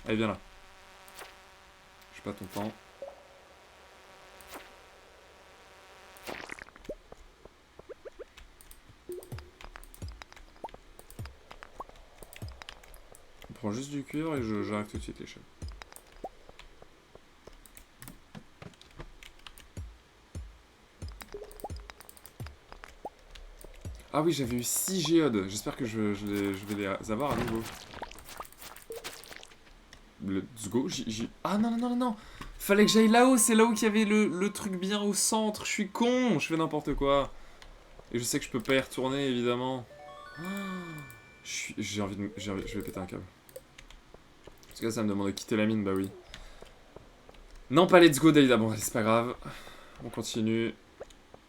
Allez, viens là. Je pas ton temps. On prend juste du cuir et j'arrive tout de suite les chefs. Ah oui, j'avais eu 6 géodes. J'espère que je vais les avoir à nouveau. Let's go. Ah non, non, non, non, non. Fallait que j'aille là-haut. C'est là où qu'il y avait le truc bien au centre. Je suis con. Je fais n'importe quoi. Et je sais que je peux pas y retourner, évidemment. J'ai envie de... Je vais péter un câble. Parce que là, ça me demande de quitter la mine. Bah oui. Non, pas let's go, Dalida. Bon, allez, c'est pas grave. On continue.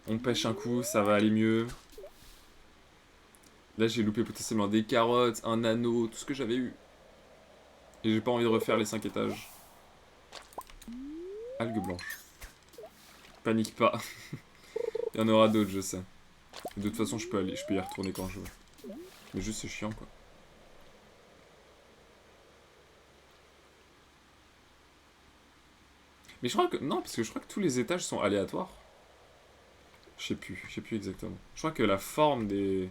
On pêche un coup. Ça va aller mieux. Là, j'ai loupé potentiellement des carottes, un anneau, tout ce que j'avais eu. Et j'ai pas envie de refaire les 5 étages. Algues blanches. Panique pas. Il y en aura d'autres, je sais. De toute façon, je peux y retourner quand je veux. Mais juste, c'est chiant, quoi. Mais je crois que... Non, parce que je crois que tous les étages sont aléatoires. Je sais plus exactement. Je crois que la forme des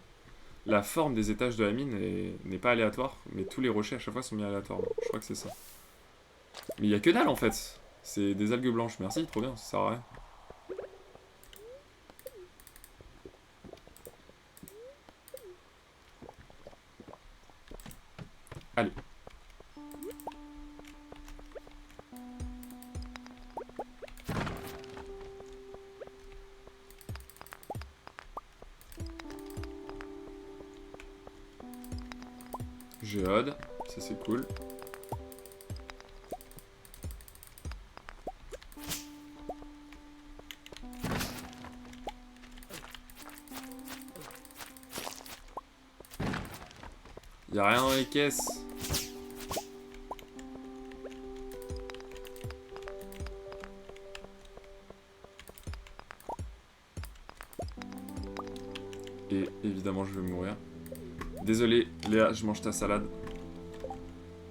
étages de la mine n'est pas aléatoire, mais tous les rochers à chaque fois sont mis aléatoires. Je crois que c'est ça. Mais il y a que dalle en fait. C'est des algues blanches. Merci, trop bien, ça sert à rien. Allez. Géode, ça c'est cool. Y'a rien dans les caisses. Et évidemment je vais mourir. Désolé Léa, je mange ta salade.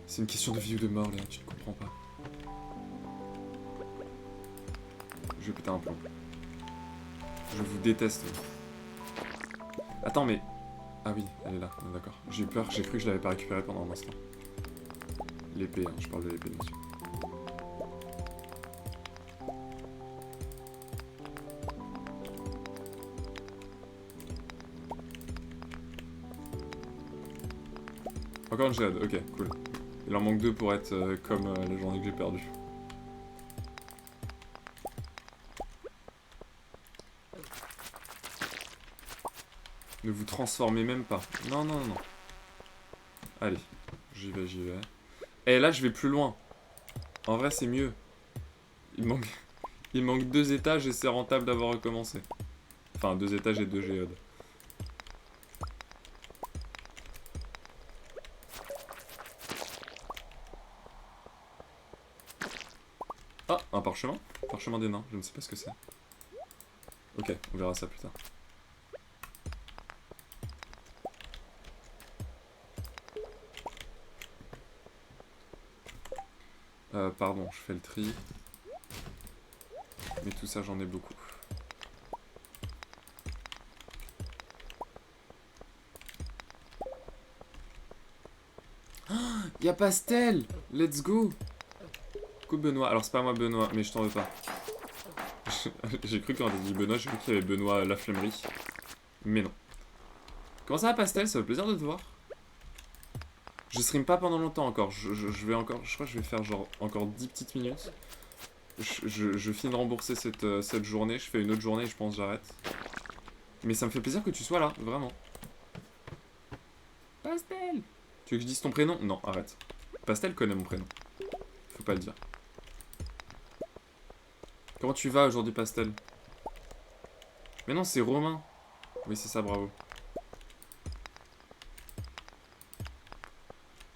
C'est une question de vie ou de mort Léa, tu ne comprends pas. Je vais péter un plomb. Je vous déteste. Attends mais... Ah oui, elle est là, d'accord. J'ai eu peur, j'ai cru que je l'avais pas récupérée pendant un instant. L'épée, hein, je parle de l'épée bien sûr. Encore une géode, ok, cool. Il en manque 2 pour être comme la journée que j'ai perdue. Ne vous transformez même pas. Non, non, non. Allez, j'y vais, j'y vais. Et là, je vais plus loin. En vrai, c'est mieux. Il manque 2 étages et c'est rentable d'avoir recommencé. Enfin, 2 étages et 2 géodes. Un parchemin? Parchemin des nains, je ne sais pas ce que c'est. Ok, on verra ça plus tard. Pardon, je fais le tri. Mais tout ça, j'en ai beaucoup. Y'a Pastel! Let's go! Coucou Benoît. Alors c'est pas moi Benoît, mais je t'en veux pas. J'ai cru quand on a dit Benoît, j'ai cru qu'il y avait Benoît Laflemmerie. Mais non. Comment ça va Pastel? Ça fait plaisir de te voir. Je stream pas pendant longtemps encore. Je vais encore. Je crois que je vais faire genre encore 10 petites minutes. Je finis de rembourser cette journée. Je fais une autre journée et je pense j'arrête. Mais ça me fait plaisir que tu sois là, vraiment. Pastel! Tu veux que je dise ton prénom? Non, arrête. Pastel connaît mon prénom. Faut pas le dire. Comment tu vas aujourd'hui, Pastel? Mais non, c'est Romain. Oui, c'est ça, bravo.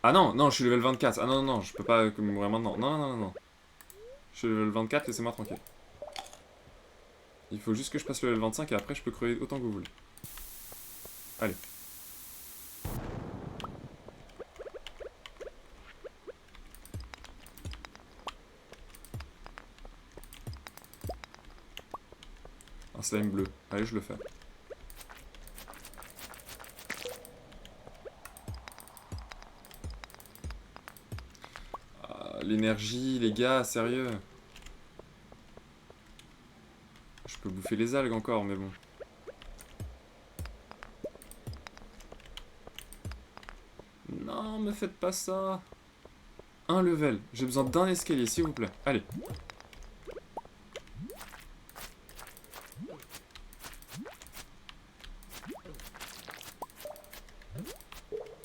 Ah non, non, je suis level 24. Ah non, non, non, je peux pas mourir maintenant. Non, non, non, non. Je suis level 24, laissez-moi tranquille. Il faut juste que je passe le level 25 et après je peux crever autant que vous voulez. Allez. Un slime bleu. Allez, je le fais. Ah, l'énergie, les gars, sérieux. Je peux bouffer les algues encore, mais bon. Non, me faites pas ça. Un level. J'ai besoin d'un escalier, s'il vous plaît. Allez.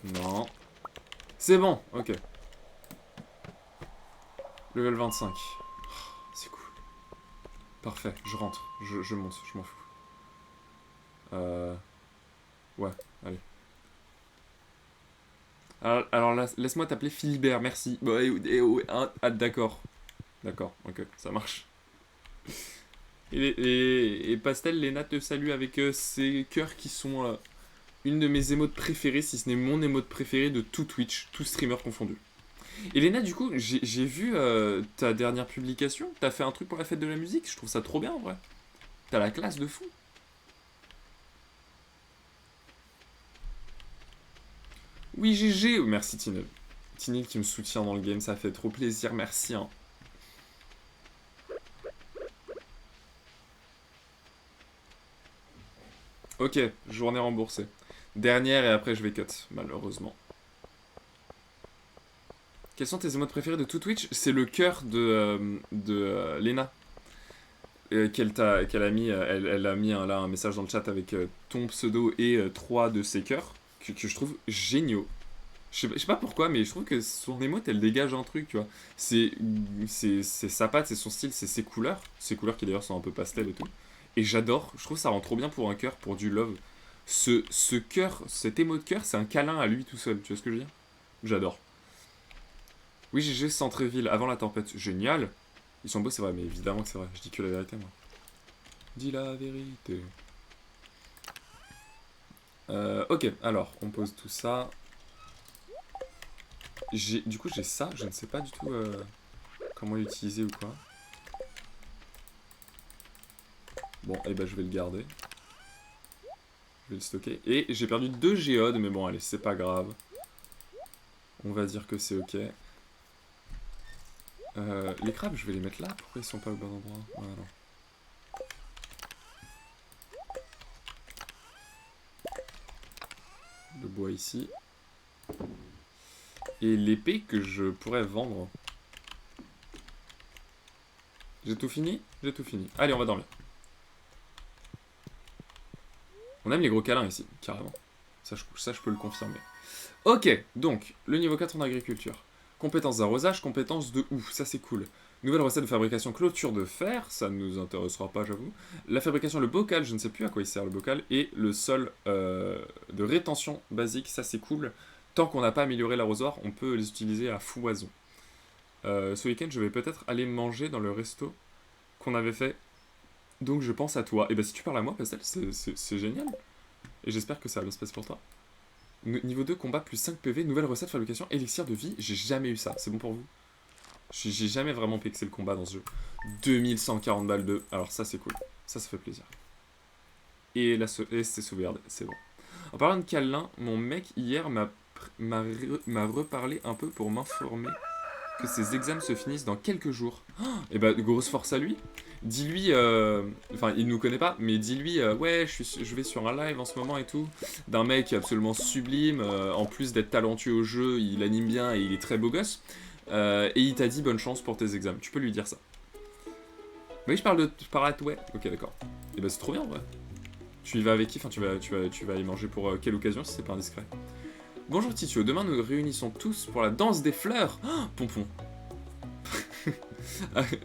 Non. C'est bon, ok. Level 25. Oh, c'est cool. Parfait, je rentre. Je monte, je m'en fous. Ouais, allez. Alors là, laisse-moi t'appeler Philibert, merci. Bah, d'accord. D'accord, ok, ça marche. Et Pastel, Léna te salue avec ces cœurs qui sont une de mes émotes préférées, si ce n'est mon émote préférée de tout Twitch, tout streamer confondu. Et Léna, du coup, j'ai vu ta dernière publication, t'as fait un truc pour la fête de la musique, je trouve ça trop bien en vrai. T'as la classe de fou. Oui, GG. Merci Tinel. Tinel qui me soutient dans le game, ça fait trop plaisir, merci. Hein. Ok, journée remboursée. Dernière et après je vais cut, malheureusement. Quels sont tes émotes préférés de tout Twitch? C'est le cœur de Lena. Qu'elle a mis, elle a mis là, un message dans le chat avec ton pseudo et 3 de ses cœurs, que je trouve géniaux. Je sais pas pourquoi, mais je trouve que son émote, elle dégage un truc, tu vois. C'est sa patte, c'est son style, c'est ses couleurs. Ses couleurs qui d'ailleurs sont un peu pastel et tout. Et j'adore, je trouve que ça rend trop bien pour un cœur, pour du love. Ce cœur, cet émote cœur, c'est un câlin à lui tout seul, tu vois ce que je veux dire? J'adore. Oui, GG Centreville, avant la tempête. Génial. Ils sont beaux, c'est vrai, mais évidemment que c'est vrai. Je dis que la vérité, moi. Dis la vérité. Ok, alors, on pose tout ça. Du coup, j'ai ça. Je ne sais pas du tout comment l'utiliser ou quoi. Bon, et ben je vais le garder. Je vais le stocker. Et j'ai perdu 2 géodes, mais bon, allez, c'est pas grave. On va dire que c'est ok. Les crabes, je vais les mettre là. Pourquoi ils sont pas au bon endroit? Voilà. Le bois ici. Et l'épée que je pourrais vendre. J'ai tout fini? J'ai tout fini. Allez, on va dormir. On aime les gros câlins ici, carrément. Ça, je peux le confirmer. Ok, donc, le niveau 4 en agriculture. Compétences d'arrosage, compétences de ouf, ça c'est cool. Nouvelle recette de fabrication clôture de fer, ça ne nous intéressera pas j'avoue. La fabrication, le bocal, je ne sais plus à quoi il sert le bocal. Et le sol de rétention basique, ça c'est cool. Tant qu'on n'a pas amélioré l'arrosoir, on peut les utiliser à foison. Ce week-end, je vais peut-être aller manger dans le resto qu'on avait fait. Donc je pense à toi. Et bah si tu parles à moi, Pastel, c'est génial. Et j'espère que ça va bien se passer pour toi. Niveau 2, combat plus 5 PV, nouvelle recette, fabrication, élixir de vie. J'ai jamais eu ça, c'est bon pour vous? J'ai jamais vraiment pexé le combat dans ce jeu. 2140 balles de... Alors ça c'est cool, ça fait plaisir. Et c'est sauvegarde, c'est bon. En parlant de câlin, mon mec hier m'a reparlé un peu pour m'informer que ses examens se finissent dans quelques jours. Oh, et bah grosse force à lui. Dis-lui, enfin il nous connaît pas, mais dis-lui, ouais je vais sur un live en ce moment et tout, d'un mec absolument sublime, en plus d'être talentueux au jeu, il anime bien et il est très beau gosse, et il t'a dit bonne chance pour tes examens, tu peux lui dire ça. Oui je parle à toi, ouais, ok d'accord. Et bah c'est trop bien en vrai. Tu y vas avec qui? Enfin tu vas y manger pour quelle occasion si c'est pas indiscret? Bonjour Titio, demain nous réunissons tous pour la danse des fleurs. Oh, Pompon.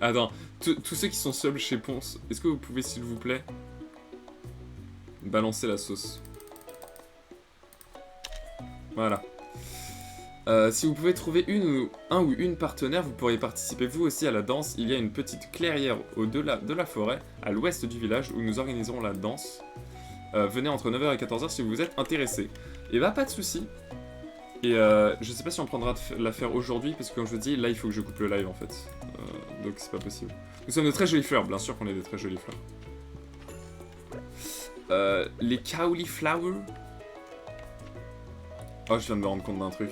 Attends, tous ceux qui sont seuls chez Ponce, est-ce que vous pouvez s'il vous plaît balancer la sauce? Voilà. Si vous pouvez trouver un ou une partenaire, vous pourriez participer vous aussi à la danse. Il y a une petite clairière au-delà de la forêt, à l'ouest du village, où nous organiserons la danse. Venez entre 9h et 14h si vous êtes intéressé. Et bah pas de soucis. Et je sais pas si on prendra la faire aujourd'hui, parce que comme je vous dis, là il faut que je coupe le live en fait. Donc c'est pas possible. Nous sommes de très jolies fleurs, bien sûr qu'on est des très jolies fleurs. Les cauliflowers. Oh, je viens de me rendre compte d'un truc.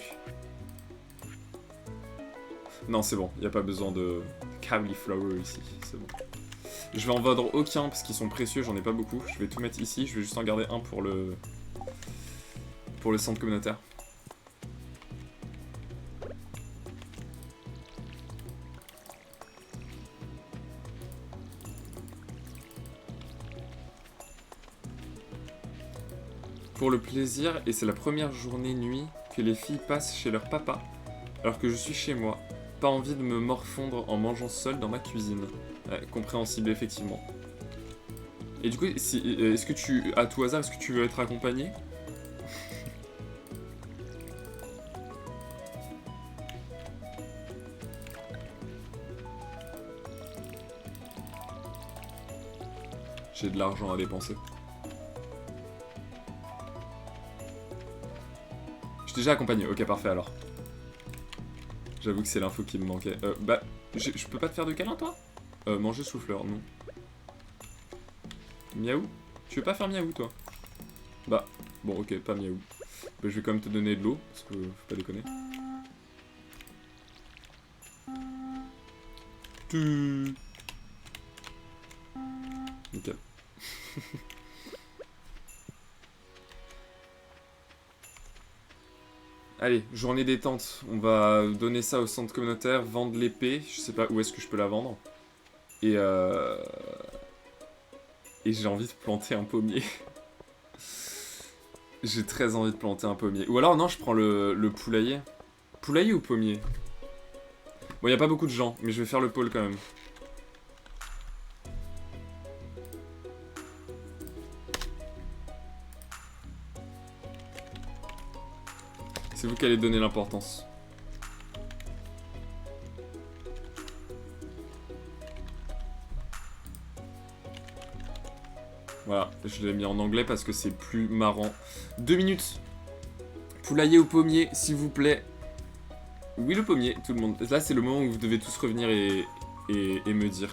Non, c'est bon, y a pas besoin de cauliflower ici, c'est bon. Je vais en vendre aucun parce qu'ils sont précieux, j'en ai pas beaucoup. Je vais tout mettre ici, je vais juste en garder un pour le centre communautaire. Pour le plaisir, et c'est la première journée nuit que les filles passent chez leur papa, alors que je suis chez moi. Pas envie de me morfondre en mangeant seul dans ma cuisine. Ouais, compréhensible, effectivement. Et du coup, est-ce que à tout hasard, est-ce que tu veux être accompagné? J'ai de l'argent à dépenser. Je suis déjà accompagné, ok parfait alors. J'avoue que c'est l'info qui me manquait. Bah, je peux pas te faire de câlin toi? Manger souffleur, non. Miaou? Tu veux pas faire miaou toi? Bah, bon ok, pas miaou. Bah, je vais quand même te donner de l'eau, parce que faut pas déconner. Nickel. Allez, journée détente. On va donner ça au centre communautaire, vendre l'épée. Je sais pas où est-ce que je peux la vendre. Et j'ai envie de planter un pommier. J'ai très envie de planter un pommier. Ou alors non, je prends le poulailler. Poulailler ou pommier? Bon, y a pas beaucoup de gens, mais je vais faire le pôle quand même. C'est vous qui allez donner l'importance. Voilà, je l'ai mis en anglais parce que c'est plus marrant. 2 minutes. Poulailler ou pommier, s'il vous plaît. Oui, le pommier, tout le monde. Là, c'est le moment où vous devez tous revenir et me dire.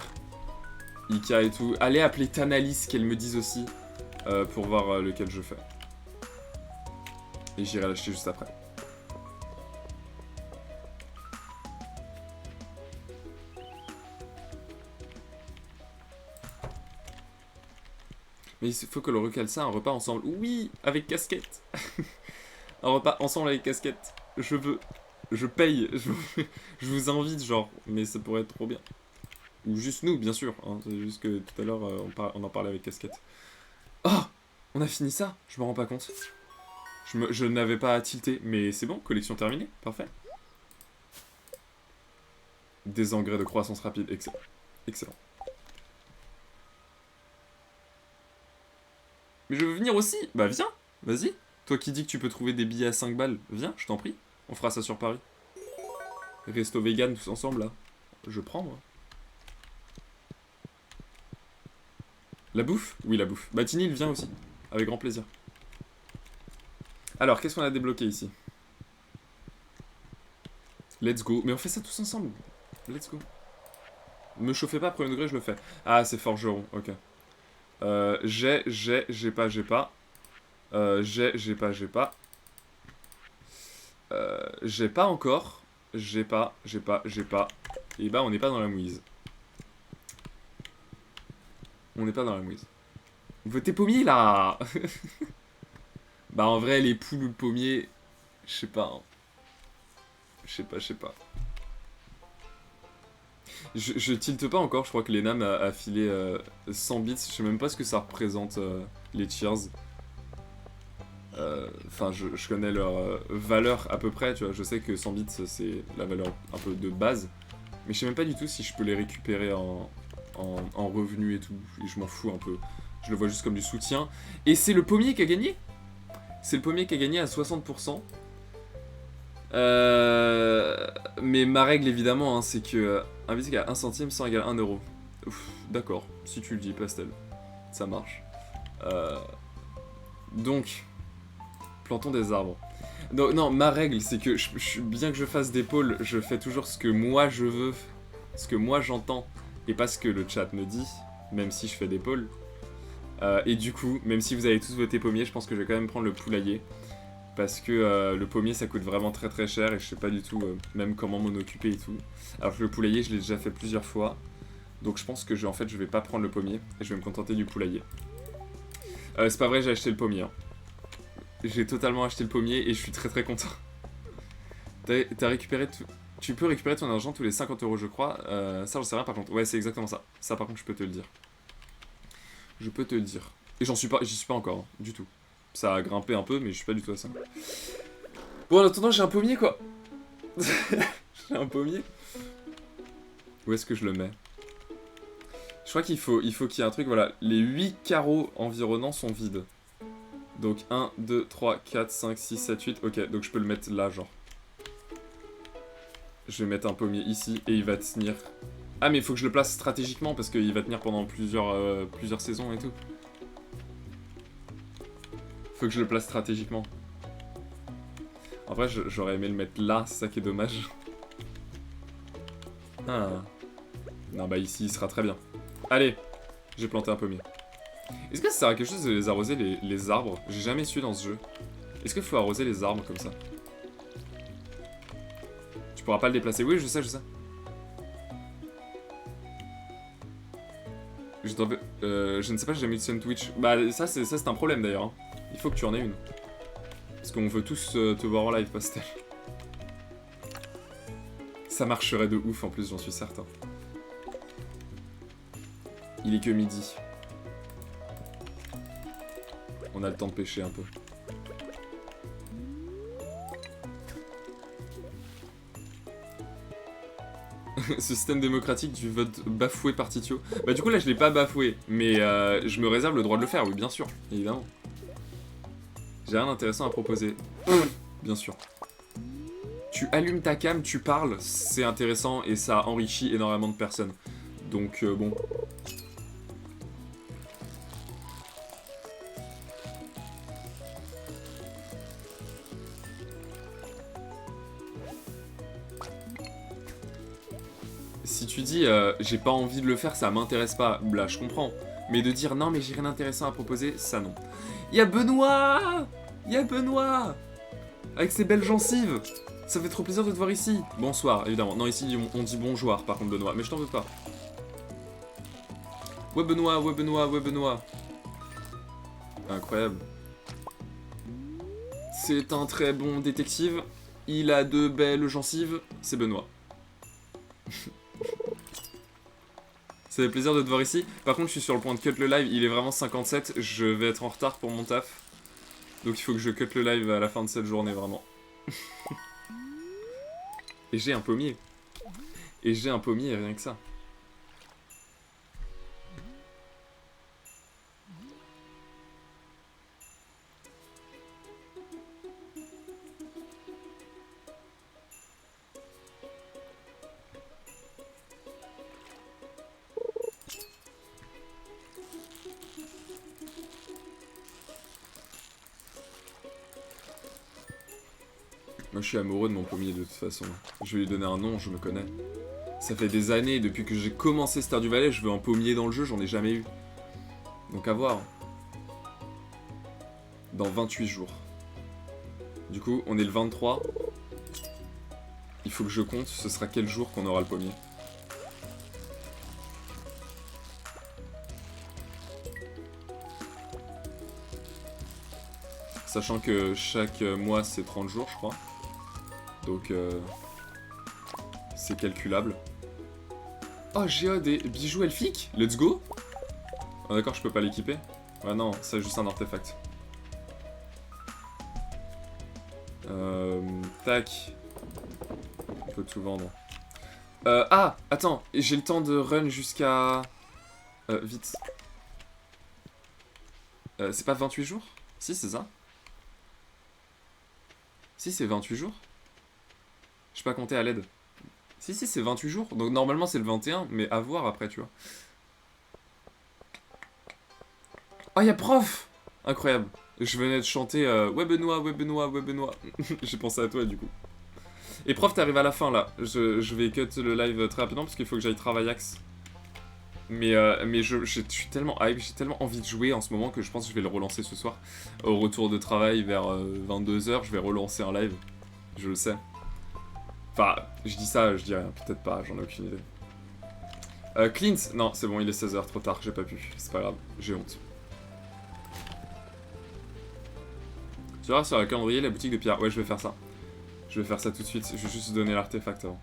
Ika et tout. Allez appeler Tanalis, qu'elle me dise aussi. Pour voir lequel je fais. Et j'irai l'acheter juste après. Mais il faut que l'on recale ça, un repas ensemble. Oui, avec casquette. Un repas ensemble avec casquette. Je veux. Je paye. Je vous invite, genre. Mais ça pourrait être trop bien. Ou juste nous, bien sûr. Hein. C'est juste que tout à l'heure, on en parlait avec casquette. Oh, on a fini ça? Je me rends pas compte. Je n'avais pas à tilter. Mais c'est bon, collection terminée. Parfait. Des engrais de croissance rapide. Excellent. Excellent. Mais je veux venir aussi. Bah viens, vas-y. Toi qui dis que tu peux trouver des billets à 5 balles, viens, je t'en prie. On fera ça sur Paris. Resto vegan tous ensemble là. Je prends moi. La bouffe? Oui, la bouffe. Bah, Tini, il vient aussi. Avec grand plaisir. Alors, qu'est-ce qu'on a débloqué ici? Let's go. Mais on fait ça tous ensemble. Let's go. Me chauffez pas, premier degré, je le fais. Ah, c'est forgeron, ok. J'ai pas. J'ai pas. J'ai pas encore. J'ai pas. Et bah, on n'est pas dans la mouise. On n'est pas dans la mouise. Votez pommier, là. Bah, en vrai, les poules ou le pommier, je sais pas. Hein. Je sais pas. Je tilte pas encore, je crois que Lena m'a filé 100 bits. Je sais même pas ce que ça représente, les cheers. Enfin, je connais leur valeur à peu près, tu vois. Je sais que 100 bits, c'est la valeur un peu de base. Mais je sais même pas du tout si je peux les récupérer en revenus et tout. Et je m'en fous un peu. Je le vois juste comme du soutien. Et c'est le pommier qui a gagné. C'est le pommier qui a gagné à 60%. Mais ma règle, évidemment, hein, c'est que un bit égale 1 centime, 100 égale 1 euro. D'accord, si tu le dis, Pastel. Ça marche. Donc, plantons des arbres. Donc, non, ma règle, c'est que bien que je fasse des pôles, je fais toujours ce que moi je veux, ce que moi j'entends, et pas ce que le chat me dit, même si je fais des pôles. Et du coup, même si vous avez tous voté pommier, je pense que je vais quand même prendre le poulailler. Parce que le pommier ça coûte vraiment très très cher et je sais pas du tout même comment m'en occuper et tout. Alors que le poulailler je l'ai déjà fait plusieurs fois. Donc je pense que je vais pas prendre le pommier et je vais me contenter du poulailler. C'est pas vrai, j'ai acheté le pommier. Hein. J'ai totalement acheté le pommier et je suis très très content. T'as récupéré tout... Tu peux récupérer ton argent tous les 50 euros je crois. Ça j'en sais rien par contre. Ouais c'est exactement ça. Ça par contre je peux te le dire. Je peux te le dire. Et j'y suis pas encore, hein, du tout. Ça a grimpé un peu mais je suis pas du tout à ça. Bon en attendant j'ai un pommier quoi. J'ai un pommier. Où est-ce que je le mets? Je crois qu'il faut qu'il y ait un truc, voilà. Les 8 carreaux environnants sont vides. Donc 1, 2, 3, 4, 5, 6, 7, 8. Ok, donc je peux le mettre là, genre. Je vais mettre un pommier ici et il va tenir. Ah, mais il faut que je le place stratégiquement parce qu'il va tenir pendant plusieurs saisons et tout. Faut que je le place stratégiquement. En vrai, j'aurais aimé le mettre là, c'est ça qui est dommage. Ah. Non, bah ici, il sera très bien. Allez, j'ai planté un pommier. Est-ce que ça sert à quelque chose de les arroser les arbres? J'ai jamais su dans ce jeu. Est-ce qu'il faut arroser les arbres comme ça? Tu pourras pas le déplacer. Oui, je sais. Je ne sais pas, j'ai jamais eu de chaîne Twitch. Bah ça c'est un problème d'ailleurs. Hein. Il faut que tu en aies une. Parce qu'on veut tous te voir en live, Pastel. Ça marcherait de ouf en plus, j'en suis certain. Il est que midi. On a le temps de pêcher un peu. Ce système démocratique du vote bafoué par Titio. Bah du coup là je l'ai pas bafoué, mais je me réserve le droit de le faire, oui bien sûr, évidemment. J'ai rien d'intéressant à proposer. Bien sûr. Tu allumes ta cam, tu parles, c'est intéressant et ça enrichit énormément de personnes. Donc bon. Si tu dis j'ai pas envie de le faire, ça m'intéresse pas, là je comprends. Mais de dire non mais j'ai rien d'intéressant à proposer, ça non. Y'a Benoît! Y'a Benoît! Avec ses belles gencives! Ça fait trop plaisir de te voir ici. Bonsoir, évidemment. Non, ici on dit bonjour par contre Benoît, mais je t'en veux pas. Ouais Benoît. Incroyable. C'est un très bon détective. Il a de belles gencives. C'est Benoît. Ça fait plaisir de te voir ici. Par contre, je suis sur le point de cut le live. Il est vraiment 57. Je vais être en retard pour mon taf. Donc il faut que je cut le live à la fin de cette journée, vraiment. Et j'ai un pommier. Rien que ça. Moi je suis amoureux de mon pommier de toute façon. Je vais lui donner un nom, je me connais. Ça fait des années, depuis que j'ai commencé Stardew Valley, je veux un pommier dans le jeu, j'en ai jamais eu. Donc à voir. Dans 28 jours. Du coup, on est le 23. Il faut que je compte, ce sera quel jour qu'on aura le pommier. Sachant que chaque mois c'est 30 jours je crois. Donc c'est calculable. Oh j'ai des bijoux elfiques. Let's go. Oh, d'accord, je peux pas l'équiper. Ouais non, c'est juste un artefact. Tac. On peut tout vendre. Ah, attends, j'ai le temps de run jusqu'à... vite. C'est pas 28 jours? Si, c'est ça. Si, c'est 28 jours. Je peux pas compter à l'aide. Si, c'est 28 jours. Donc normalement, c'est le 21, mais à voir après, tu vois. Oh, y'a prof! Incroyable. Je venais de chanter ouais Benoît, ouais Benoît, ouais Benoît. J'ai pensé à toi, du coup. Et prof, t'arrives à la fin, là. Je vais cut le live très rapidement, parce qu'il faut que j'aille travailler axe. Mais je suis tellement hype, j'ai tellement envie de jouer en ce moment que je pense que je vais le relancer ce soir. Au retour de travail vers 22 h, je vais relancer un live. Je le sais. Enfin, je dis ça, je dis rien, peut-être pas, j'en ai aucune idée. Clint, non, c'est bon, il est 16 h, trop tard, j'ai pas pu. C'est pas grave, j'ai honte. Tu verras sur le calendrier la boutique de Pierre. Ouais, je vais faire ça. Je vais faire ça tout de suite, je vais juste donner l'artefact avant.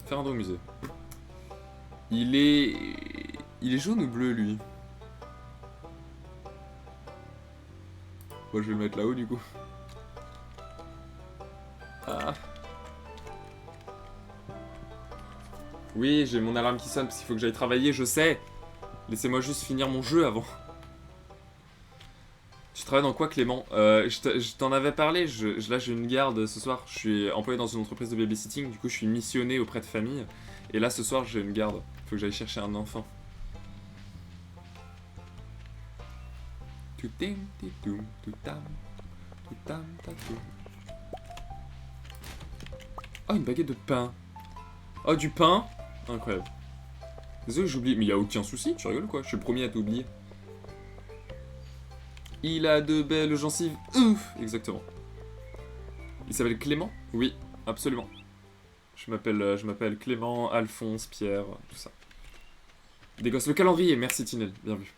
Faire un don au musée. Il est jaune ou bleu, lui? Moi, je vais le mettre là-haut, du coup. Ah. Oui, j'ai mon alarme qui sonne parce qu'il faut que j'aille travailler, je sais. Laissez-moi juste finir mon jeu avant. Tu travailles dans quoi, Clément? Je t'en avais parlé, là j'ai une garde ce soir. Je suis employé dans une entreprise de babysitting, du coup je suis missionné auprès de famille. Et là ce soir j'ai une garde. Faut que j'aille chercher un enfant. Oh, une baguette de pain. Oh, du pain. Incroyable. Désolé, j'oublie. Mais y a aucun souci, tu rigoles quoi? Je suis le premier à t'oublier. Il a de belles gencives. Ouf, exactement. Il s'appelle Clément? Oui, absolument. Je m'appelle Clément, Alphonse, Pierre, tout ça. Des gosses. Le calendrier, merci Tinel, bien vu.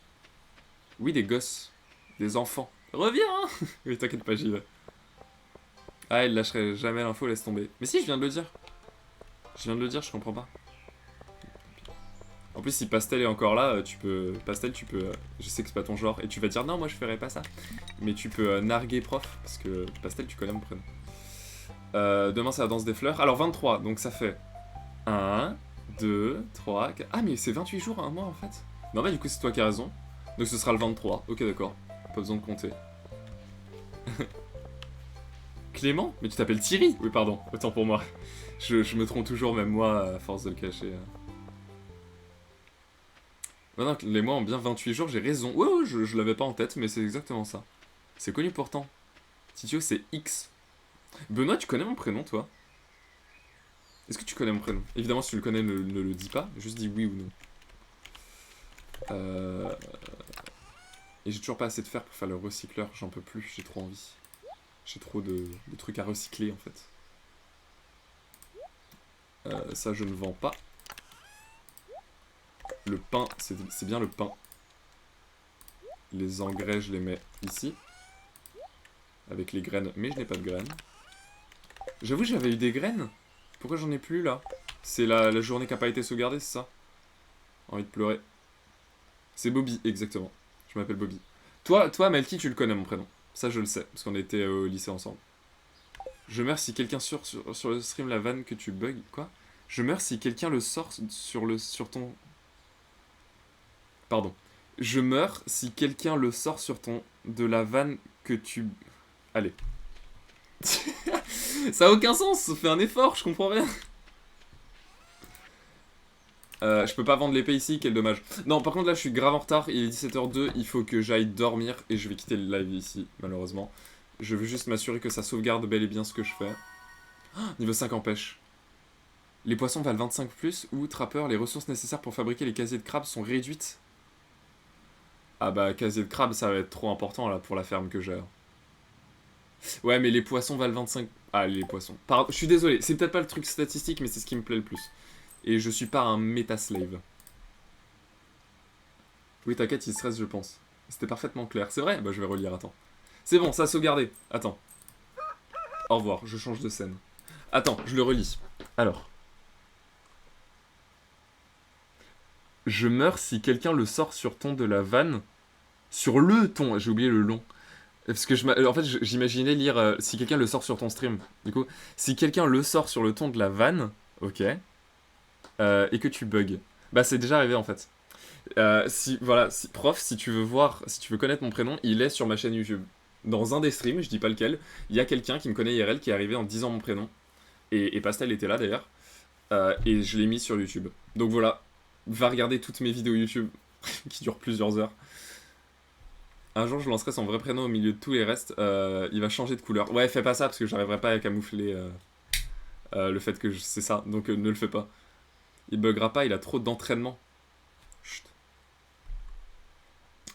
Oui, des gosses. Des enfants. Reviens. Oui, t'inquiète pas, j'y vais. Ah, il lâcherait jamais l'info, laisse tomber. Mais si, je viens de le dire. Je viens de le dire, je comprends pas. En plus, si Pastel est encore là, tu peux... Pastel, tu peux... je sais que c'est pas ton genre, et tu vas dire non, moi je ferais pas ça. Mais tu peux narguer prof, parce que Pastel, tu connais mon prénom. Demain, c'est la danse des fleurs. Alors, 23, donc ça fait 1, 2, 3, 4... Ah, mais c'est 28 jours, un mois, en fait. Non, bah du coup, c'est toi qui as raison. Donc, ce sera le 23. Ok, d'accord. Pas besoin de compter. Clément? Mais tu t'appelles Thierry? Oui, pardon. Autant pour moi. Je me trompe toujours, même moi, à force de le cacher. Maintenant que les mois ont bien 28 jours, j'ai raison. Ouais, je l'avais pas en tête, mais c'est exactement ça. C'est connu pourtant. Titio, c'est X. Benoît, tu connais mon prénom, toi? Est-ce que tu connais mon prénom? Évidemment, si tu le connais, ne le dis pas. Juste dis oui ou non. Et j'ai toujours pas assez de fer pour faire le recycleur. J'en peux plus, j'ai trop envie. J'ai trop de trucs à recycler, en fait. Ça, je ne vends pas. Le pain, c'est bien le pain. Les engrais, je les mets ici. Avec les graines, mais je n'ai pas de graines. J'avoue, j'avais eu des graines. Pourquoi j'en ai plus, là? C'est la journée qui n'a pas été sauvegardée, c'est ça? Envie de pleurer. C'est Bobby, exactement. Je m'appelle Bobby. Toi, Melky, tu le connais, mon prénom. Ça, je le sais, parce qu'on était au lycée ensemble. Je meurs si quelqu'un sur le stream la vanne que tu bugs. Quoi? Je meurs si quelqu'un le sort sur ton... Pardon. Je meurs si quelqu'un le sort sur ton... de la vanne que tu... Allez. Ça a aucun sens, fais un effort, je comprends rien. Je peux pas vendre l'épée ici, quel dommage. Non, par contre là je suis grave en retard, il est 17 h 02, il faut que j'aille dormir et je vais quitter le live ici, malheureusement. Je veux juste m'assurer que ça sauvegarde bel et bien ce que je fais. Niveau 5 en pêche. Les poissons valent 25 plus ou trappeur, les ressources nécessaires pour fabriquer les casiers de crabes sont réduites. Ah bah, casier de crabe, ça va être trop important là pour la ferme que j'ai. Ouais, mais les poissons valent 25. Ah, les poissons. Pardon, je suis désolé, c'est peut-être pas le truc statistique, mais c'est ce qui me plaît le plus. Et je suis pas un méta-slave. Oui, t'inquiète, il stresse, je pense. C'était parfaitement clair. C'est vrai? Bah, je vais relire, attends. C'est bon, ça a sauvegardé. Attends. Au revoir, je change de scène. Attends, je le relis. Alors. Je meurs si quelqu'un le sort sur ton de la vanne. Sur le ton, j'ai oublié le long. Parce que en fait, j'imaginais lire si quelqu'un le sort sur ton stream. Du coup, si quelqu'un le sort sur le ton de la vanne, ok, et que tu bugs. Bah, c'est déjà arrivé en fait. Voilà, prof, si tu veux voir, si tu veux connaître mon prénom, il est sur ma chaîne YouTube. Dans un des streams, je dis pas lequel, il y a quelqu'un qui me connaît IRL qui est arrivé en disant mon prénom. Et Pastel était là d'ailleurs. Et je l'ai mis sur YouTube. Donc voilà, va regarder toutes mes vidéos YouTube qui durent plusieurs heures. Un jour, je lancerai son vrai prénom au milieu de tous les restes. Il va changer de couleur. Ouais, fais pas ça parce que j'arriverai pas à camoufler le fait que c'est ça. Donc ne le fais pas. Il buggera pas, il a trop d'entraînement. Chut.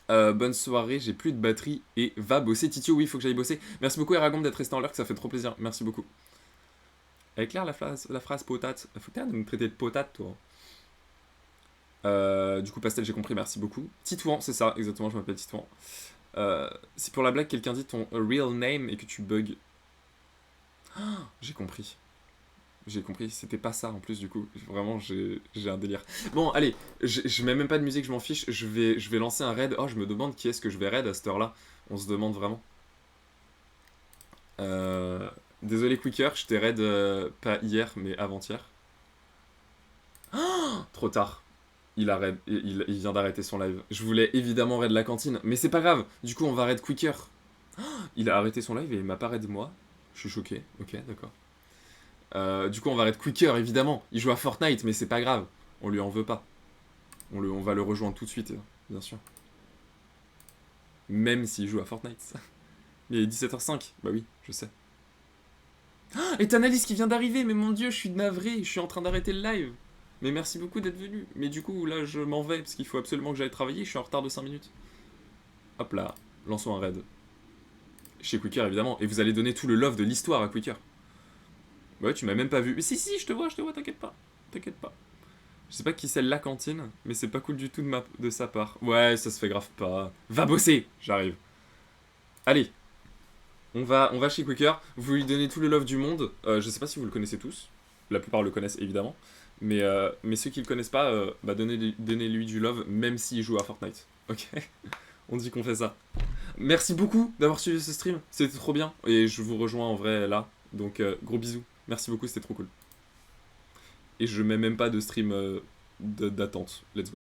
Bonne soirée, j'ai plus de batterie et va bosser. Titio, oui, il faut que j'aille bosser. Merci beaucoup, Eragon, d'être resté en l'heure, que ça fait trop plaisir. Merci beaucoup. Elle est claire la phrase potate. Faut que t'arrêtes de me traiter de potate, toi. Du coup, Pastel, j'ai compris, merci beaucoup. Titouan, c'est ça, exactement, je m'appelle Titouan. Si pour la blague, quelqu'un dit ton real name et que tu bugs. J'ai compris. J'ai compris, c'était pas ça en plus, du coup. Vraiment, j'ai un délire. Bon, allez, je mets même pas de musique, je m'en fiche. Je vais lancer un raid. Oh, je me demande qui est-ce que je vais raid à cette heure-là. On se demande vraiment. Désolé, Quicker, je t'ai raid pas hier, mais avant-hier. Trop tard. Il vient d'arrêter son live. Je voulais évidemment raid la cantine, mais c'est pas grave. Du coup, on va raid Quicker. Il a arrêté son live et il m'a pas raid moi. Je suis choqué. Ok, d'accord. Du coup, on va raid Quicker, évidemment. Il joue à Fortnite, mais c'est pas grave. On lui en veut pas. On va le rejoindre tout de suite, bien sûr. Même s'il joue à Fortnite. Il est 17h05. Bah oui, je sais. Et Tanalis qui vient d'arriver, mais mon dieu, je suis navré. Je suis en train d'arrêter le live. Mais merci beaucoup d'être venu. Mais du coup, là, je m'en vais, parce qu'il faut absolument que j'aille travailler. Je suis en retard de 5 minutes. Hop là, lançons un raid. Chez Quicker, évidemment. Et vous allez donner tout le love de l'histoire à Quicker. Ouais, tu m'as même pas vu. Mais si, je te vois, t'inquiète pas. T'inquiète pas. Je sais pas qui c'est la cantine, mais c'est pas cool du tout de sa part. Ouais, ça se fait grave pas. Va bosser. J'arrive. Allez. On va chez Quicker. Vous lui donnez tout le love du monde. Je sais pas si vous le connaissez tous. La plupart le connaissent, évidemment. Mais ceux qui le connaissent pas, bah donnez-lui du love, même s'il joue à Fortnite. Ok. On dit qu'on fait ça. Merci beaucoup d'avoir suivi ce stream. C'était trop bien. Et je vous rejoins en vrai là. Donc gros bisous. Merci beaucoup, c'était trop cool. Et je mets même pas de stream d'attente. Let's go.